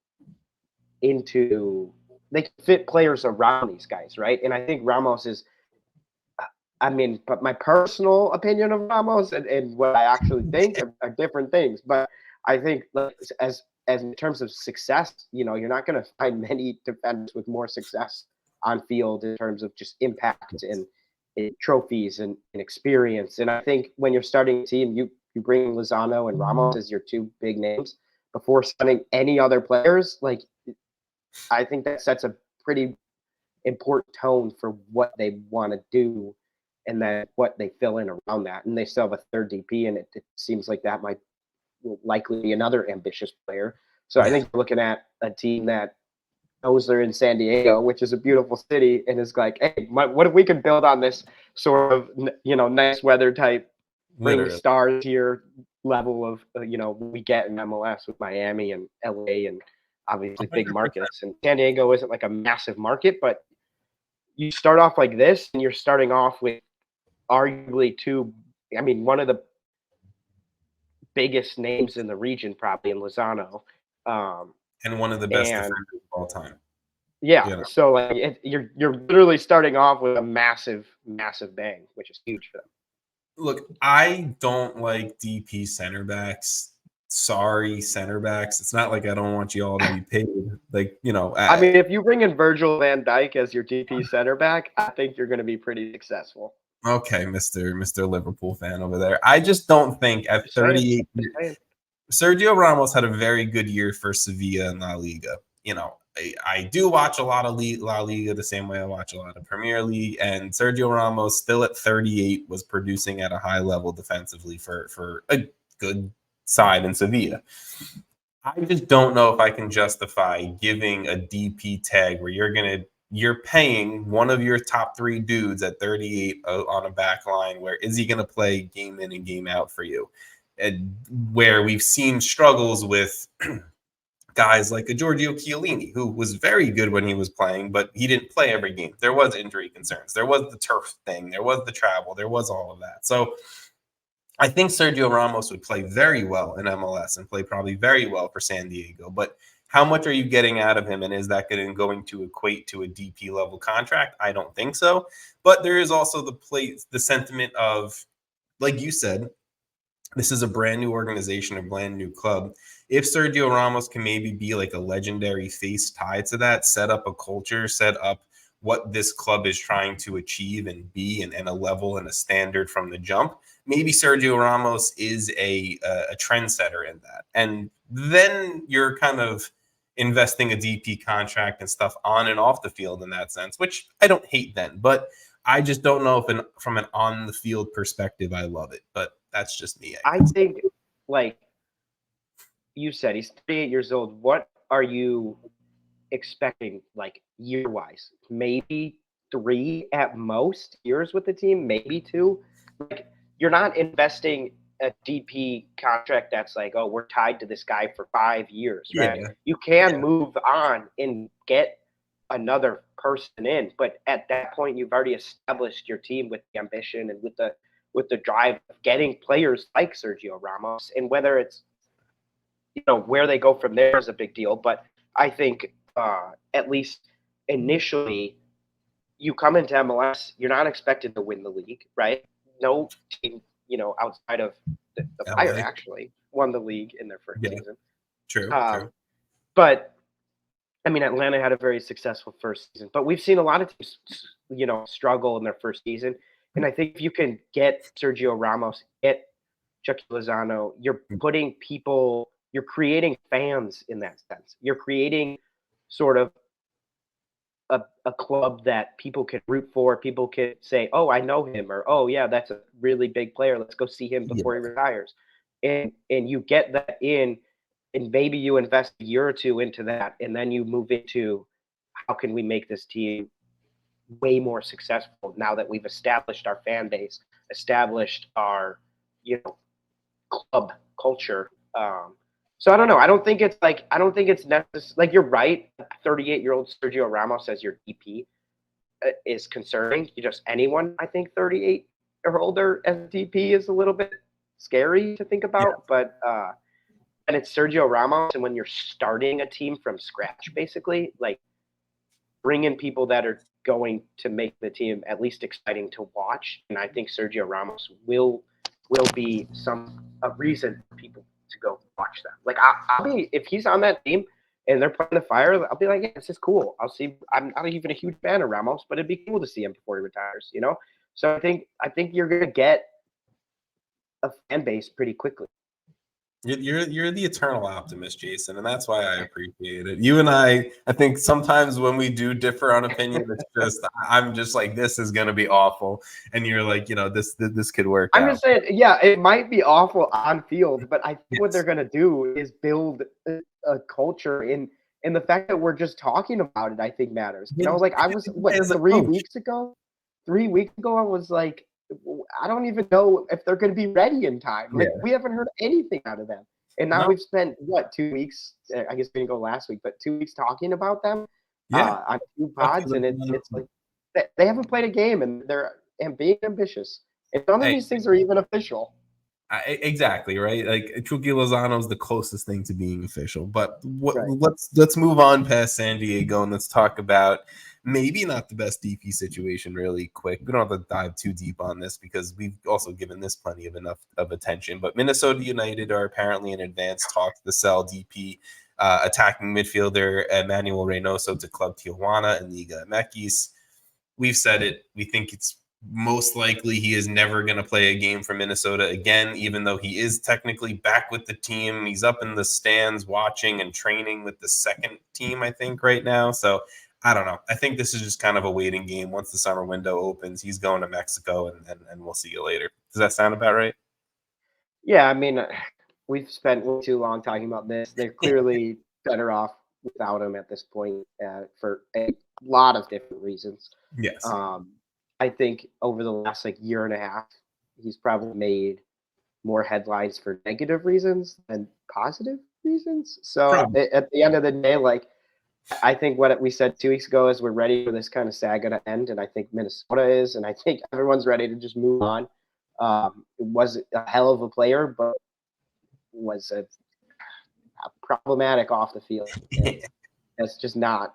S2: players around these guys, right? And I think Ramos is, but my personal opinion of Ramos and what I actually think are different things. But I think as in terms of success, you're not going to find many defenders with more success on field in terms of just impact and trophies and experience. And I think when you're starting a team, you bring Lozano and Ramos as your two big names before signing any other players. Like, I think that sets a pretty important tone for what they want to do and then what they fill in around that. And they still have a third DP, and it seems like that will likely be another ambitious player. So I think we're looking at a team that knows they're in San Diego, which is a beautiful city, and is like, hey, what if we can build on this sort of, nice weather type, bring stars here level of, we get in MLS with Miami and LA and obviously big markets. And San Diego isn't like a massive market, but you start off like this, and you're starting off with arguably one of the biggest names in the region, probably in Lozano.
S1: And one of the best defenders of all time.
S2: Yeah. So like you're literally starting off with a massive, massive bang, which is huge for them.
S1: Look, I don't like DP center backs. Sorry, center backs. It's not like I don't want you all to be paid. Like,
S2: if you bring in Virgil van Dijk as your DP center back, I think you're going to be pretty successful.
S1: Okay, Mr. Liverpool fan over there. I just don't think at 38. Sergio Ramos had a very good year for Sevilla and La Liga. I do watch a lot of La Liga the same way I watch a lot of Premier League, and Sergio Ramos, still at 38, was producing at a high level defensively for a good side in Sevilla. I just don't know if I can justify giving a DP tag where you're paying one of your top three dudes at 38 on a back line. Where is he going to play game in and game out for you? And where we've seen struggles with guys like a Giorgio Chiellini, who was very good when he was playing, but he didn't play every game. There was injury concerns. There was the turf thing. There was the travel. There was all of that. So I think Sergio Ramos would play very well in MLS and play probably very well for San Diego, but How much are you getting out of him, and is that going to equate to a DP level contract? I don't think so. But there is also the sentiment of, like you said, this is a brand new organization, a brand new club. If Sergio Ramos can maybe be like a legendary face tied to that, set up a culture, set up what this club is trying to achieve and be, and a level and a standard from the jump, maybe Sergio Ramos is a trendsetter in that. And then you're kind of investing a DP contract and stuff on and off the field in that sense, which I don't hate then. But I just don't know if from an on the field perspective, I love it. But that's just me.
S2: I think, like you said, he's 38 years old. What are you expecting, like, year-wise? Maybe 3 at most years with the team, maybe 2. Like, you're not investing a DP contract that's like, oh, we're tied to this guy for 5 years, right?
S1: Yeah.
S2: You can move on and get another person in, but at that point, you've already established your team with the ambition and with the drive of getting players like Sergio Ramos. And whether it's, where they go from there is a big deal. But I think at least initially, you come into MLS, you're not expected to win the league, right? No team, outside of the Fire actually won the league in their first season.
S1: True.
S2: But I mean, Atlanta had a very successful first season, but we've seen a lot of teams, struggle in their first season. And I think if you can get Sergio Ramos, get Chucky Lozano, you're creating fans in that sense. You're creating sort of a club that people can root for. People can say, oh, I know him, or, oh, yeah, that's a really big player. Let's go see him before he retires. And you get that in, and maybe you invest a year or two into that, and then you move into how can we make this team way more successful now that we've established our fan base, established our, club culture. So I don't know. I don't think it's necessary. Like, you're right. 38-year-old Sergio Ramos as your DP is concerning. Anyone, I think 38 or older as a DP is a little bit scary to think about. Yeah. But and it's Sergio Ramos, and when you're starting a team from scratch, basically, like, bring in people that are going to make the team at least exciting to watch. And I think Sergio Ramos will be a reason for people to go watch them. Like, I'll be, if he's on that team and they're playing the Fire, I'll be like, yeah, this is cool. I'll see. I'm not even a huge fan of Ramos, but it'd be cool to see him before he retires. So I think you're gonna get a fan base pretty quickly.
S1: You're the eternal optimist, Jason, and that's why I appreciate it. You and I think sometimes when we do differ on opinion, it's just I'm just like, this is gonna be awful, and you're like, this could work.
S2: I'm just saying, yeah, it might be awful on field, but I think what they're gonna do is build a culture in the fact that we're just talking about it. I think matters. Like, I was 3 weeks ago. 3 weeks ago, I was like, I don't even know if they're going to be ready in time. Like, we haven't heard anything out of them. And now we've spent, 2 weeks? I guess we didn't go last week, but 2 weeks talking about them on 2 pods. And it's like they haven't played a game, and they're being ambitious. And none of these things are even official.
S1: Exactly, right? Like, Chucky Lozano is the closest thing to being official. But let's move on past San Diego, and let's talk about maybe not the best DP situation really quick. We don't have to dive too deep on this because we've also given this plenty of enough of attention. But Minnesota United are apparently in advanced talks to sell DP attacking midfielder Emmanuel Reynoso to Club Tijuana in Liga MX. We've said it. We think it's most likely he is never going to play a game for Minnesota again, even though he is technically back with the team. He's up in the stands watching and training with the second team, I think, right now. So I don't know. I think this is just kind of a waiting game. Once the summer window opens, he's going to Mexico, and we'll see you later. Does that sound about right?
S2: Yeah, I mean, we've spent way too long talking about this. They're clearly better off without him at this point for a lot of different reasons.
S1: Yes.
S2: I think over the last year and a half, he's probably made more headlines for negative reasons than positive reasons. So at the end of the day, I think what we said 2 weeks ago is we're ready for this kind of saga to end, and I think Minnesota is, and I think everyone's ready to just move on. It was a hell of a player, but was a problematic off the field. And that's just not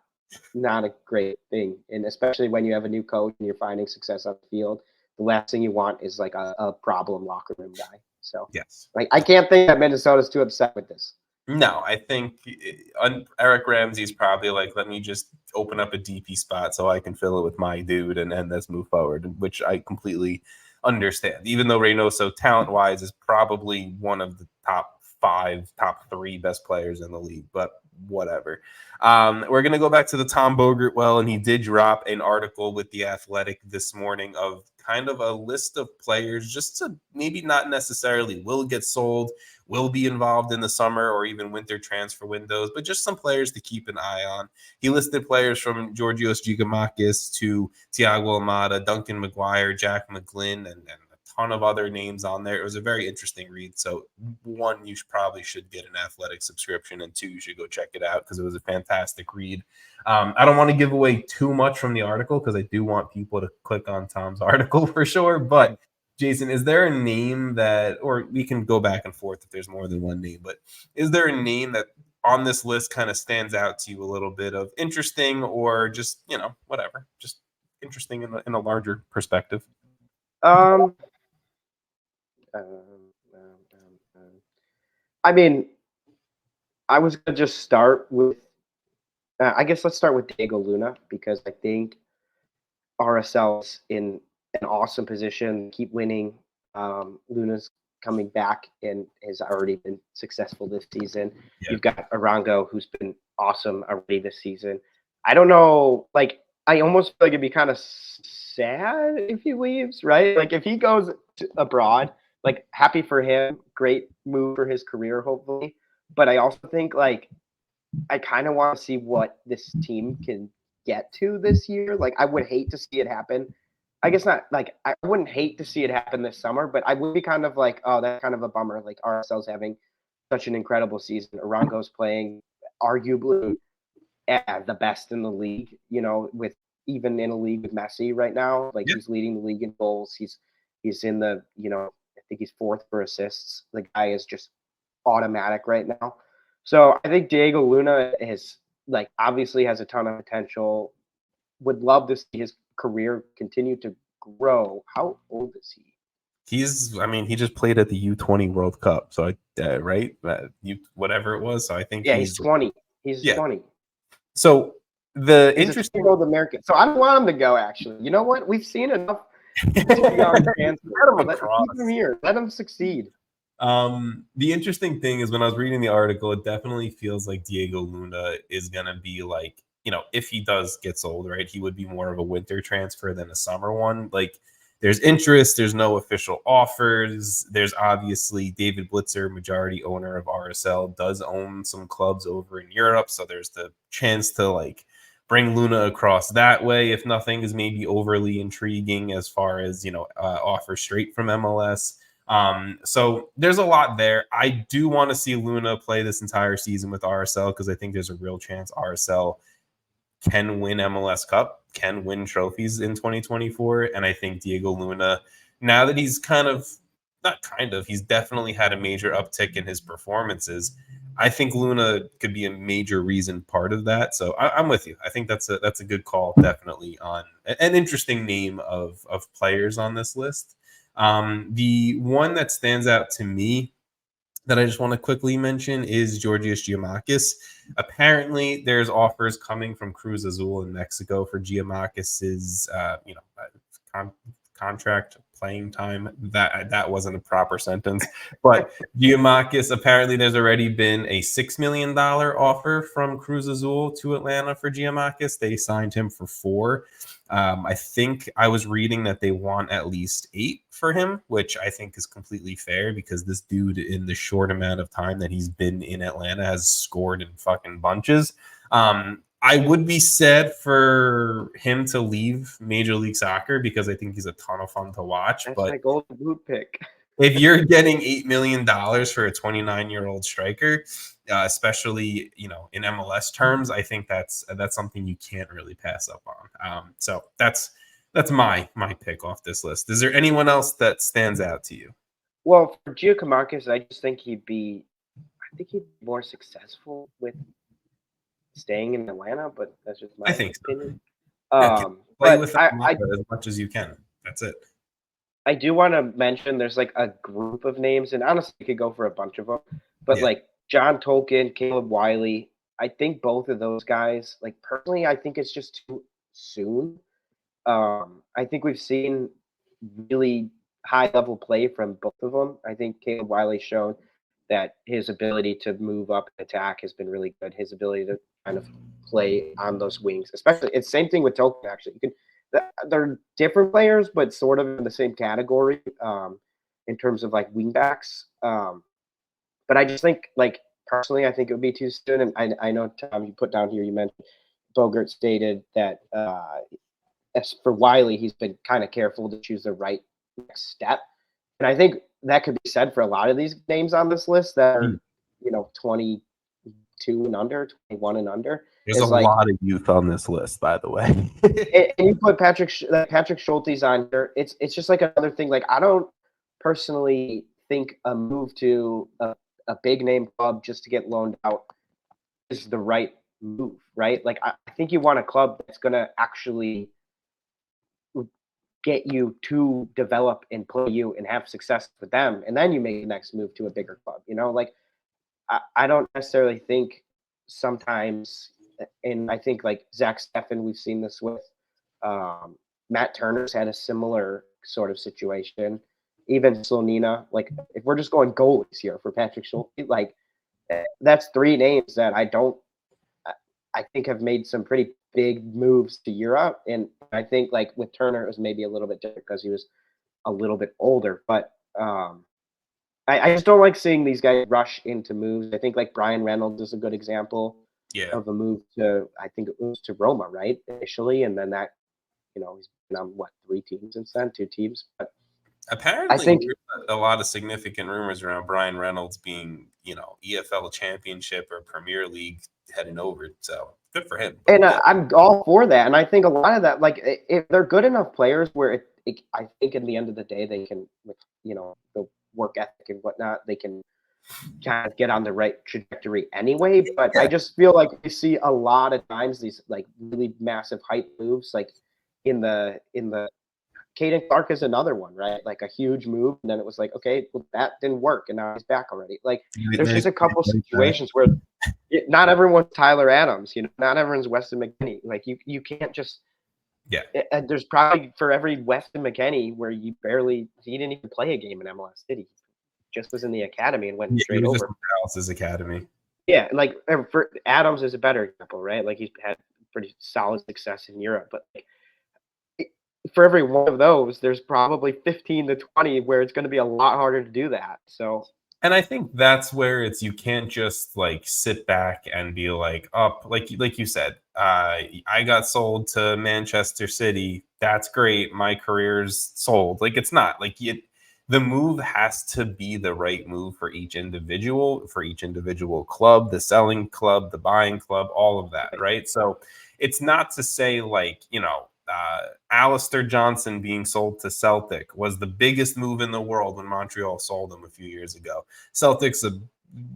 S2: a great thing. And especially when you have a new coach and you're finding success on the field, the last thing you want is like a problem locker room guy. So
S1: Yes,
S2: like I can't think that Minnesota's too upset with this.
S1: no, I think Eric Ramsey's probably like, let me just open up a DP spot so I can fill it with my dude and let's move forward, which I completely understand. Even though Reynoso, talent-wise, is probably one of the top 5, top 3 best players in the league, but whatever. We're going to go back to the Tom Bogert well, and he did drop an article with The Athletic this morning of kind of a list of players just to maybe not necessarily will get sold, will be involved in the summer or even winter transfer windows, but just some players to keep an eye on. He listed players from Georgios Giakoumakis to Thiago Almada, Duncan McGuire, Jack McGlynn, and a ton of other names on there. It was a very interesting read. So 1, you probably should get an Athletic subscription, and 2, you should go check it out because it was a fantastic read. I don't want to give away too much from the article because I do want people to click on Tom's article for sure, but Jason, is there a name that, or we can go back and forth if there's more than one name, but is there a name that on this list kind of stands out to you a little bit of interesting or just, whatever, just interesting in a larger perspective?
S2: I mean, I was going to just start with, I guess let's start with Diego Luna because I think RSL's in an awesome position, keep winning. Luna's coming back and has already been successful this season. Yeah. You've got Arango, who's been awesome already this season. I don't know, like, I almost feel like it'd be kind of sad if he leaves, right? Like, if he goes abroad, like, happy for him, great move for his career, hopefully. But I also think, like, I kind of want to see what this team can get to this year. Like, I would hate to see it happen. I guess not, like, I wouldn't hate to see it happen this summer, but I would be kind of like, oh, that's kind of a bummer. Like, RSL's having such an incredible season. Arango's playing arguably the best in the league, with even in a league with Messi right now. Like, he's leading the league in goals. He's in the, I think he's 4th for assists. The guy is just automatic right now. So I think Diego Luna is, like, obviously has a ton of potential. Would love to see his career continue to grow. How old is he?
S1: He just played at the U20 World Cup. So, right? Whatever it was. So I think
S2: he's 20. He's 20.
S1: So the interesting
S2: old American. So I don't want him to go, actually. You know what? We've seen enough young fans. Keep him here. Let him succeed.
S1: The interesting thing is when I was reading the article, it definitely feels like Diego Luna is going to be like, if he does get sold, right, he would be more of a winter transfer than a summer one. Like, there's interest, there's no official offers. There's obviously David Blitzer, majority owner of RSL, does own some clubs over in Europe. So there's the chance to, like, bring Luna across that way if nothing is maybe overly intriguing as far as, offer straight from MLS. So there's a lot there. I do want to see Luna play this entire season with RSL because I think there's a real chance RSL can win MLS Cup, can win trophies in 2024. And I think Diego Luna, now that he's he's definitely had a major uptick in his performances. I think Luna could be a major reason part of that. So I'm with you. I think that's a good call, definitely, on an interesting name of players on this list. The one that stands out to me that I just want to quickly mention is Georgios Giakoumakis. Apparently, there's offers coming from Cruz Azul in Mexico for Giakoumakis's, contract playing time. That wasn't a proper sentence, but Giakoumakis, apparently there's already been a $6 million offer from Cruz Azul to Atlanta for Giakoumakis. They signed him for 4. I think I was reading that they want at least 8 for him, which I think is completely fair because this dude, in the short amount of time that he's been in Atlanta, has scored in fucking bunches. I would be sad for him to leave Major League Soccer because I think he's a ton of fun to watch.
S2: That's
S1: but
S2: my golden boot pick.
S1: If you're getting $8 million for a 29-year-old striker, especially in MLS terms, I think that's something you can't really pass up on. So that's my pick off this list. Is there anyone else that stands out to you?
S2: Well, for Giakoumakis, I just think he'd be I think he'd be more successful with staying in Atlanta, but that's just my
S1: I think so.
S2: opinion.
S1: Yeah, play
S2: But
S1: with
S2: I,
S1: Atlanta as much as you can. That's it.
S2: I do want to mention there's like a group of names, and honestly, you could go for a bunch of them, but
S1: Yeah.
S2: like John Tolkien, Caleb Wiley, I think both of those guys, like personally, I think it's just too soon. I think we've seen really high level play from both of them. I think Caleb Wiley's shown that his ability to move up and attack has been really good. His ability to kind of play on those wings, especially it's same thing with Tolkien. Actually, you can they're different players, but sort of in the same category in terms of like wingbacks. But I just think, like personally, I think it would be too soon. And I know Tom, you put down here, you mentioned Bogert stated that as for Wiley, he's been kind of careful to choose the right next step. And I think that could be said for a lot of these names on this list that are, 22 and under, 21 and under.
S1: There's a lot of youth on this list, by the way.
S2: And you put Patrick Schulte's on here. It's just like another thing. Like I don't personally think a move to a big name club just to get loaned out is the right move, right? Like I think you want a club that's going to actually get you to develop and play you and have success with them, and then you make the next move to a bigger club. Like I don't necessarily think sometimes, and I think like Zach Steffen, we've seen this with. Matt Turner's had a similar sort of situation. Even Slonina, like if we're just going goalies here for Patrick Schulte, like that's three names that I think have made some pretty big moves to Europe. And I think like with Turner, it was maybe a little bit different because he was a little bit older. But I just don't like seeing these guys rush into moves. I think like Brian Reynolds is a good example of a move to, I think it was to Roma, right? Initially. And then that, he's been on what, 3 teams since then, 2 teams. But
S1: apparently, I think a lot of significant rumors around Brian Reynolds being, EFL Championship or Premier League heading over. So good for him.
S2: But, and I'm all for that. And I think a lot of that, like if they're good enough players where I think in the end of the day, they can, the work ethic and whatnot, they can kind of get on the right trajectory anyway. But I just feel like we see a lot of times these like really massive hype moves, like in the Caden Clark is another one, right? Like a huge move, and then it was like, okay, well, that didn't work, and now he's back already. Like there's just a couple situations where not everyone's Tyler Adams, not everyone's Weston McKennie. Like you can't just there's probably for every Weston McKennie where he didn't even play a game in MLS, did he? Just was in the academy and went straight over.
S1: Else's academy.
S2: Yeah, like for Adams is a better example, right? Like he's had pretty solid success in Europe, but like, for every one of those, there's probably 15 to 20 where it's going to be a lot harder to do that. So,
S1: and I think that's where you can't just like sit back and be like, like you said, I got sold to Manchester City. That's great. My career's sold. Like it's not like the move has to be the right move for each individual club, the selling club, the buying club, all of that. Right. So it's not to say like, Alistair Johnson being sold to Celtic was the biggest move in the world when Montreal sold him a few years ago. Celtic's a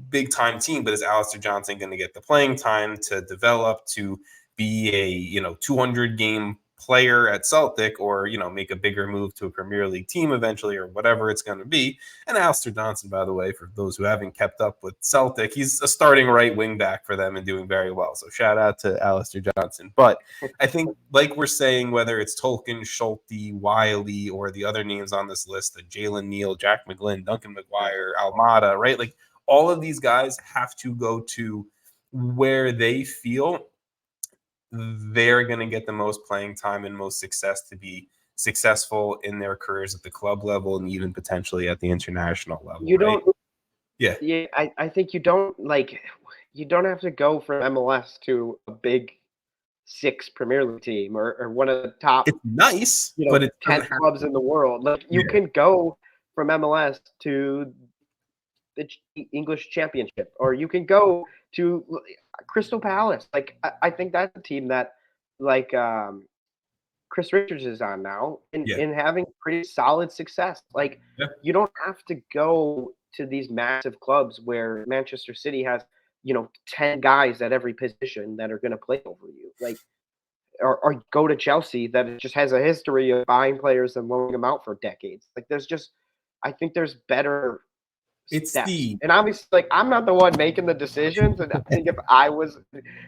S1: big time team, but is Alistair Johnson going to get the playing time to develop to be a 200 game player at Celtic, or make a bigger move to a Premier League team eventually, or whatever it's going to be? And Alistair Johnson, by the way, for those who haven't kept up with Celtic, he's a starting right wing back for them and doing very well. So shout out to Alistair Johnson. But I think, like we're saying, whether it's Tolkien, Schulte, Wiley, or the other names on this list, Jalen Neal, Jack McGlynn, Duncan McGuire, Almada, right? Like all of these guys have to go to where they feel they're going to get the most playing time and most success to be successful in their careers at the club level and even potentially at the international level.
S2: I think you don't have to go from MLS to a big 6 Premier League team or one of the top.
S1: It's nice, but it's
S2: 10 clubs in the world. Like you can go from MLS to the English Championship, or you can go to Crystal Palace. Like I think that's a team that like Chris Richards is on now and having pretty solid success. Like you don't have to go to these massive clubs where Manchester City has, 10 guys at every position that are going to play over you. Like, or go to Chelsea that just has a history of buying players and loaning them out for decades. Like, I think there's better steps. And obviously, like, I'm not the one making the decisions. And I think if I was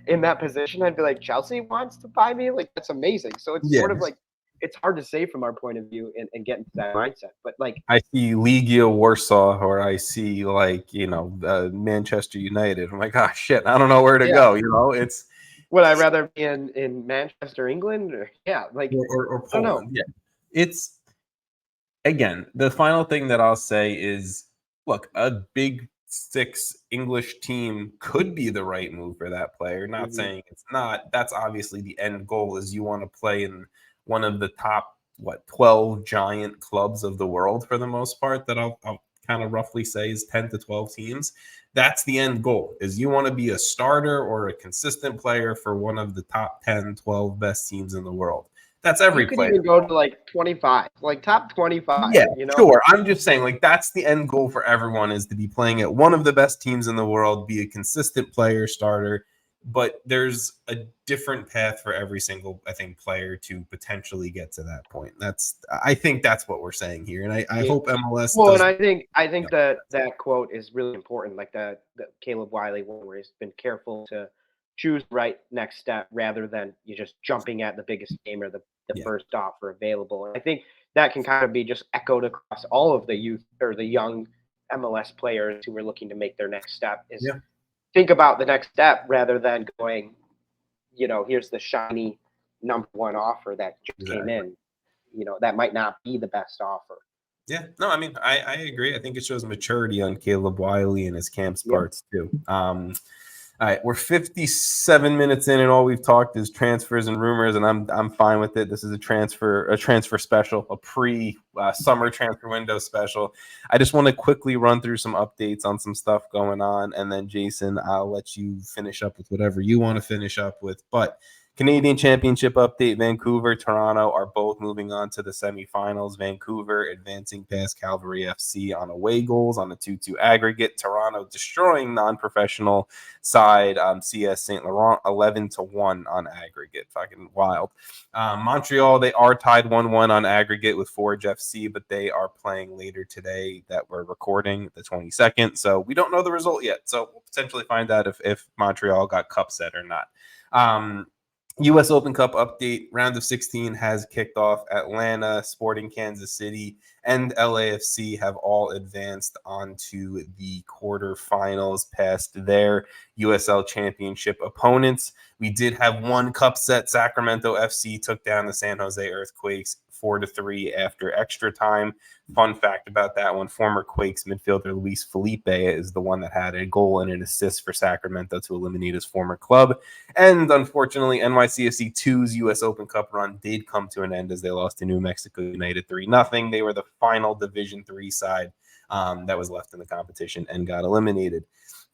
S2: in that position, I'd be like, Chelsea wants to buy me. Like, that's amazing. So it's sort of like, it's hard to say from our point of view and get into that mindset. But like,
S1: I see Legia Warsaw, or I see like, Manchester United. I'm like, oh shit, I don't know where to go. It's.
S2: Would I rather be in Manchester, England, or
S1: or Poland? Yeah, it's, again, the final thing that I'll say is, look, a Big Six English team could be the right move for that player. Not saying it's not. That's obviously the end goal, is you want to play in one of the top 12 giant clubs of the world for the most part. That I'll kind of roughly say is 10 to 12 teams. That's the end goal, is you want to be a starter or a consistent player for one of the top 10, 12 best teams in the world. That's every player.
S2: You could even go to like 25, like top 25.
S1: Yeah, sure. I'm just saying, like, that's the end goal for everyone, is to be playing at one of the best teams in the world, be a consistent player, starter. But there's a different path for every single, I think, player to potentially get to that point. I think that's what we're saying here, and I hope MLS.
S2: Well, and I think that quote is really important, like the Caleb Wiley one, where he's been careful to choose the right next step rather than you just jumping at the biggest game or the first offer available. And I think that can kind of be just echoed across all of the youth or the young MLS players who are looking to make their next step. Think about the next step rather than going, here's the shiny number one offer that just came in. That might not be the best offer.
S1: Yeah, no, I mean, I agree. I think it shows maturity on Caleb Wiley and his camp parts too. All right, we're 57 minutes in, and all we've talked is transfers and rumors, and I'm fine with it. This is a transfer special, a pre-summer transfer window special. I just want to quickly run through some updates on some stuff going on, and then Jason, I'll let you finish up with whatever you want to finish up with. But Canadian Championship update: Vancouver, Toronto are both moving on to the semifinals. Vancouver advancing past Calgary FC on away goals on a 2-2 aggregate. Toronto destroying non-professional side CS St. Laurent 11-1 on aggregate. Fucking wild. Montreal, they are tied 1-1 on aggregate with Forge FC, but they are playing later today that we're recording, the 22nd. So we don't know the result yet. So we'll potentially find out if Montreal got cup set or not. U.S. Open Cup update: round of 16 has kicked off. Atlanta, Sporting Kansas City, and LAFC have all advanced onto the quarterfinals past their USL Championship opponents. We did have one cup set. Sacramento FC took down the San Jose Earthquakes 4-3 after extra time. Fun fact about that one: former Quakes midfielder Luis Felipe is the one that had a goal and an assist for Sacramento to eliminate his former club. And unfortunately, NYCFC 2's U.S. Open Cup run did come to an end as they lost to New Mexico United 3-0. They were the final Division III side that was left in the competition and got eliminated.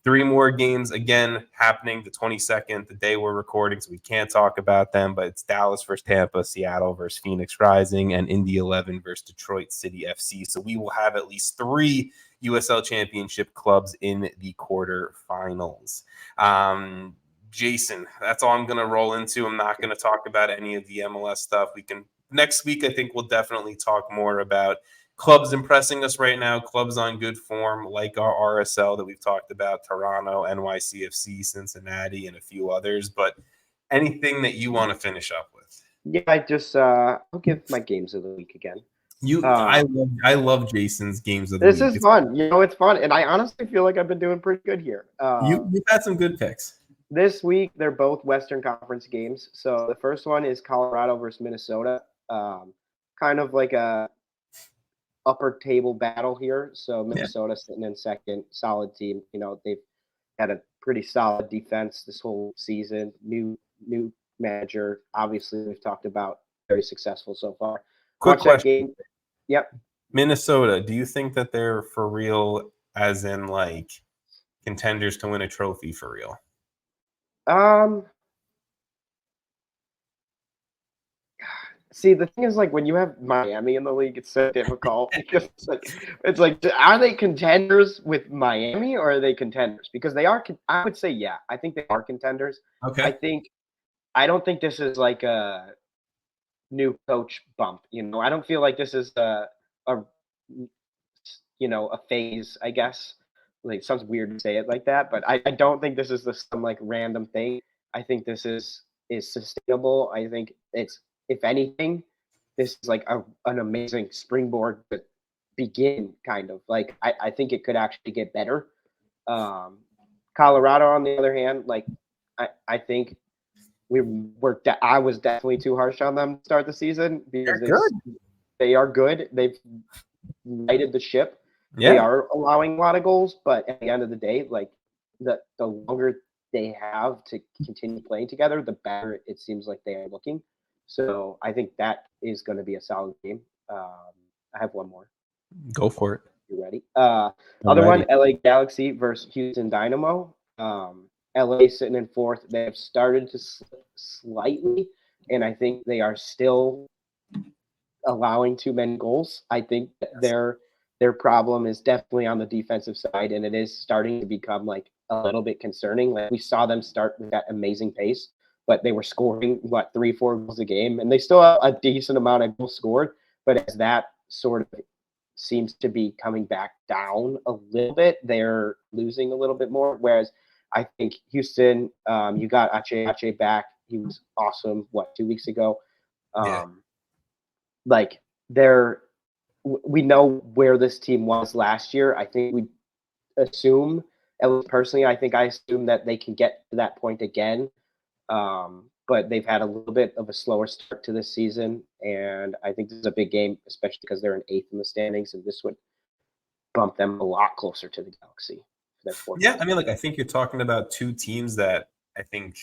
S1: 3 more games, again, happening the 22nd, the day we're recording, so we can't talk about them, but it's Dallas versus Tampa, Seattle versus Phoenix Rising, and Indy 11 versus Detroit City FC. So we will have at least 3 USL Championship clubs in the quarterfinals. Jason, that's all I'm going to roll into. I'm not going to talk about any of the MLS stuff. Next week, I think we'll definitely talk more about clubs impressing us right now, clubs on good form like our RSL that we've talked about, Toronto, NYCFC, Cincinnati, and a few others. But anything that you want to finish up with?
S2: Yeah, I'll give my games of the week again.
S1: I love Jason's games of the week.
S2: This is fun. It's fun, and I honestly feel like I've been doing pretty good here.
S1: You've had some good picks.
S2: This week, they're both Western Conference games. So the first one is Colorado versus Minnesota. Kind of like a upper table battle here. So Minnesota sitting in second, solid team. They've had a pretty solid defense this whole season. New manager, obviously, we've talked about, very successful so far.
S1: Quick question.
S2: Game. Yep.
S1: Minnesota, do you think that they're for real, as in like contenders to win a trophy for real?
S2: See, the thing is, like, when you have Miami in the league, it's so difficult because it's like, are they contenders with Miami or are they contenders? Because they are. I would say, yeah, I think they are contenders.
S1: Okay.
S2: I don't think this is like a new coach bump. I don't feel like this is a a phase. I guess like it sounds weird to say it like that, but I don't think this is some like random thing. I think this is sustainable. I think it's, if anything, this is like an amazing springboard to begin. Kind of like I think it could actually get better. Colorado, on the other hand, like I think I was definitely too harsh on them to start the season because they are good. They've righted the ship.
S1: Yeah.
S2: They are allowing a lot of goals, but at the end of the day, like the longer they have to continue playing together, the better it seems like they are looking. So I think that is going to be a solid game. I have one more.
S1: Go for it.
S2: You ready? Other one, LA Galaxy versus Houston Dynamo. LA sitting in fourth. They have started to slip slightly, and I think they are still allowing too many goals. I think their problem is definitely on the defensive side, and it is starting to become like a little bit concerning. Like we saw them start with that amazing pace, but they were scoring 3-4 goals a game, and they still have a decent amount of goals scored. But as that sort of seems to be coming back down a little bit, they're losing a little bit more. Whereas I think Houston, you got Ache back. He was awesome. 2 weeks ago? Like we know where this team was last year. I think we assume, at least personally, I assume that they can get to that point again. But they've had a little bit of a slower start to this season, and I think this is a big game, especially because they're in eighth in the standings, and this would bump them a lot closer to the Galaxy.
S1: Yeah, I mean, like I think you're talking about two teams that I think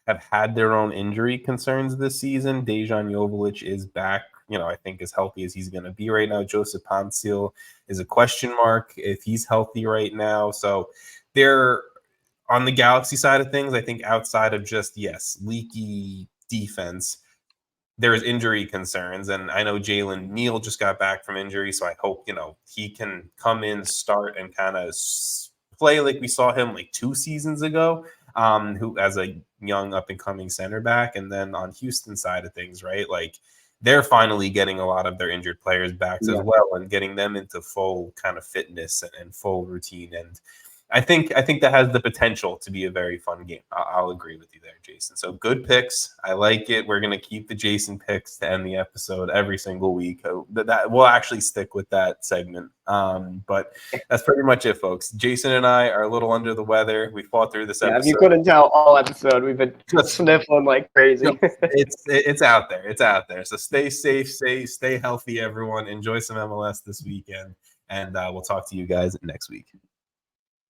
S1: have had their own injury concerns this season. Dejan Joveljic is back, I think as healthy as he's going to be right now. Joseph Pancil is a question mark if he's healthy right now. So they're on the Galaxy side of things. I think outside of just, leaky defense, there's injury concerns. And I know Jalen Neal just got back from injury. So I hope, he can come in, start, and kind of play like we saw him like 2 seasons ago, who as a young up-and-coming center back. And then on Houston's side of things, right, like they're finally getting a lot of their injured players back as well and getting them into full kind of fitness and full routine. And I think that has the potential to be a very fun game. I'll agree with you there, Jason. So good picks. I like it. We're going to keep the Jason picks to end the episode every single week. That we'll actually stick with that segment. But that's pretty much it, folks. Jason and I are a little under the weather. We fought through this episode.
S2: If you couldn't tell, all episode we've been sniffling like crazy.
S1: It's out there. It's out there. So stay safe, stay healthy, everyone. Enjoy some MLS this weekend, and we'll talk to you guys next week.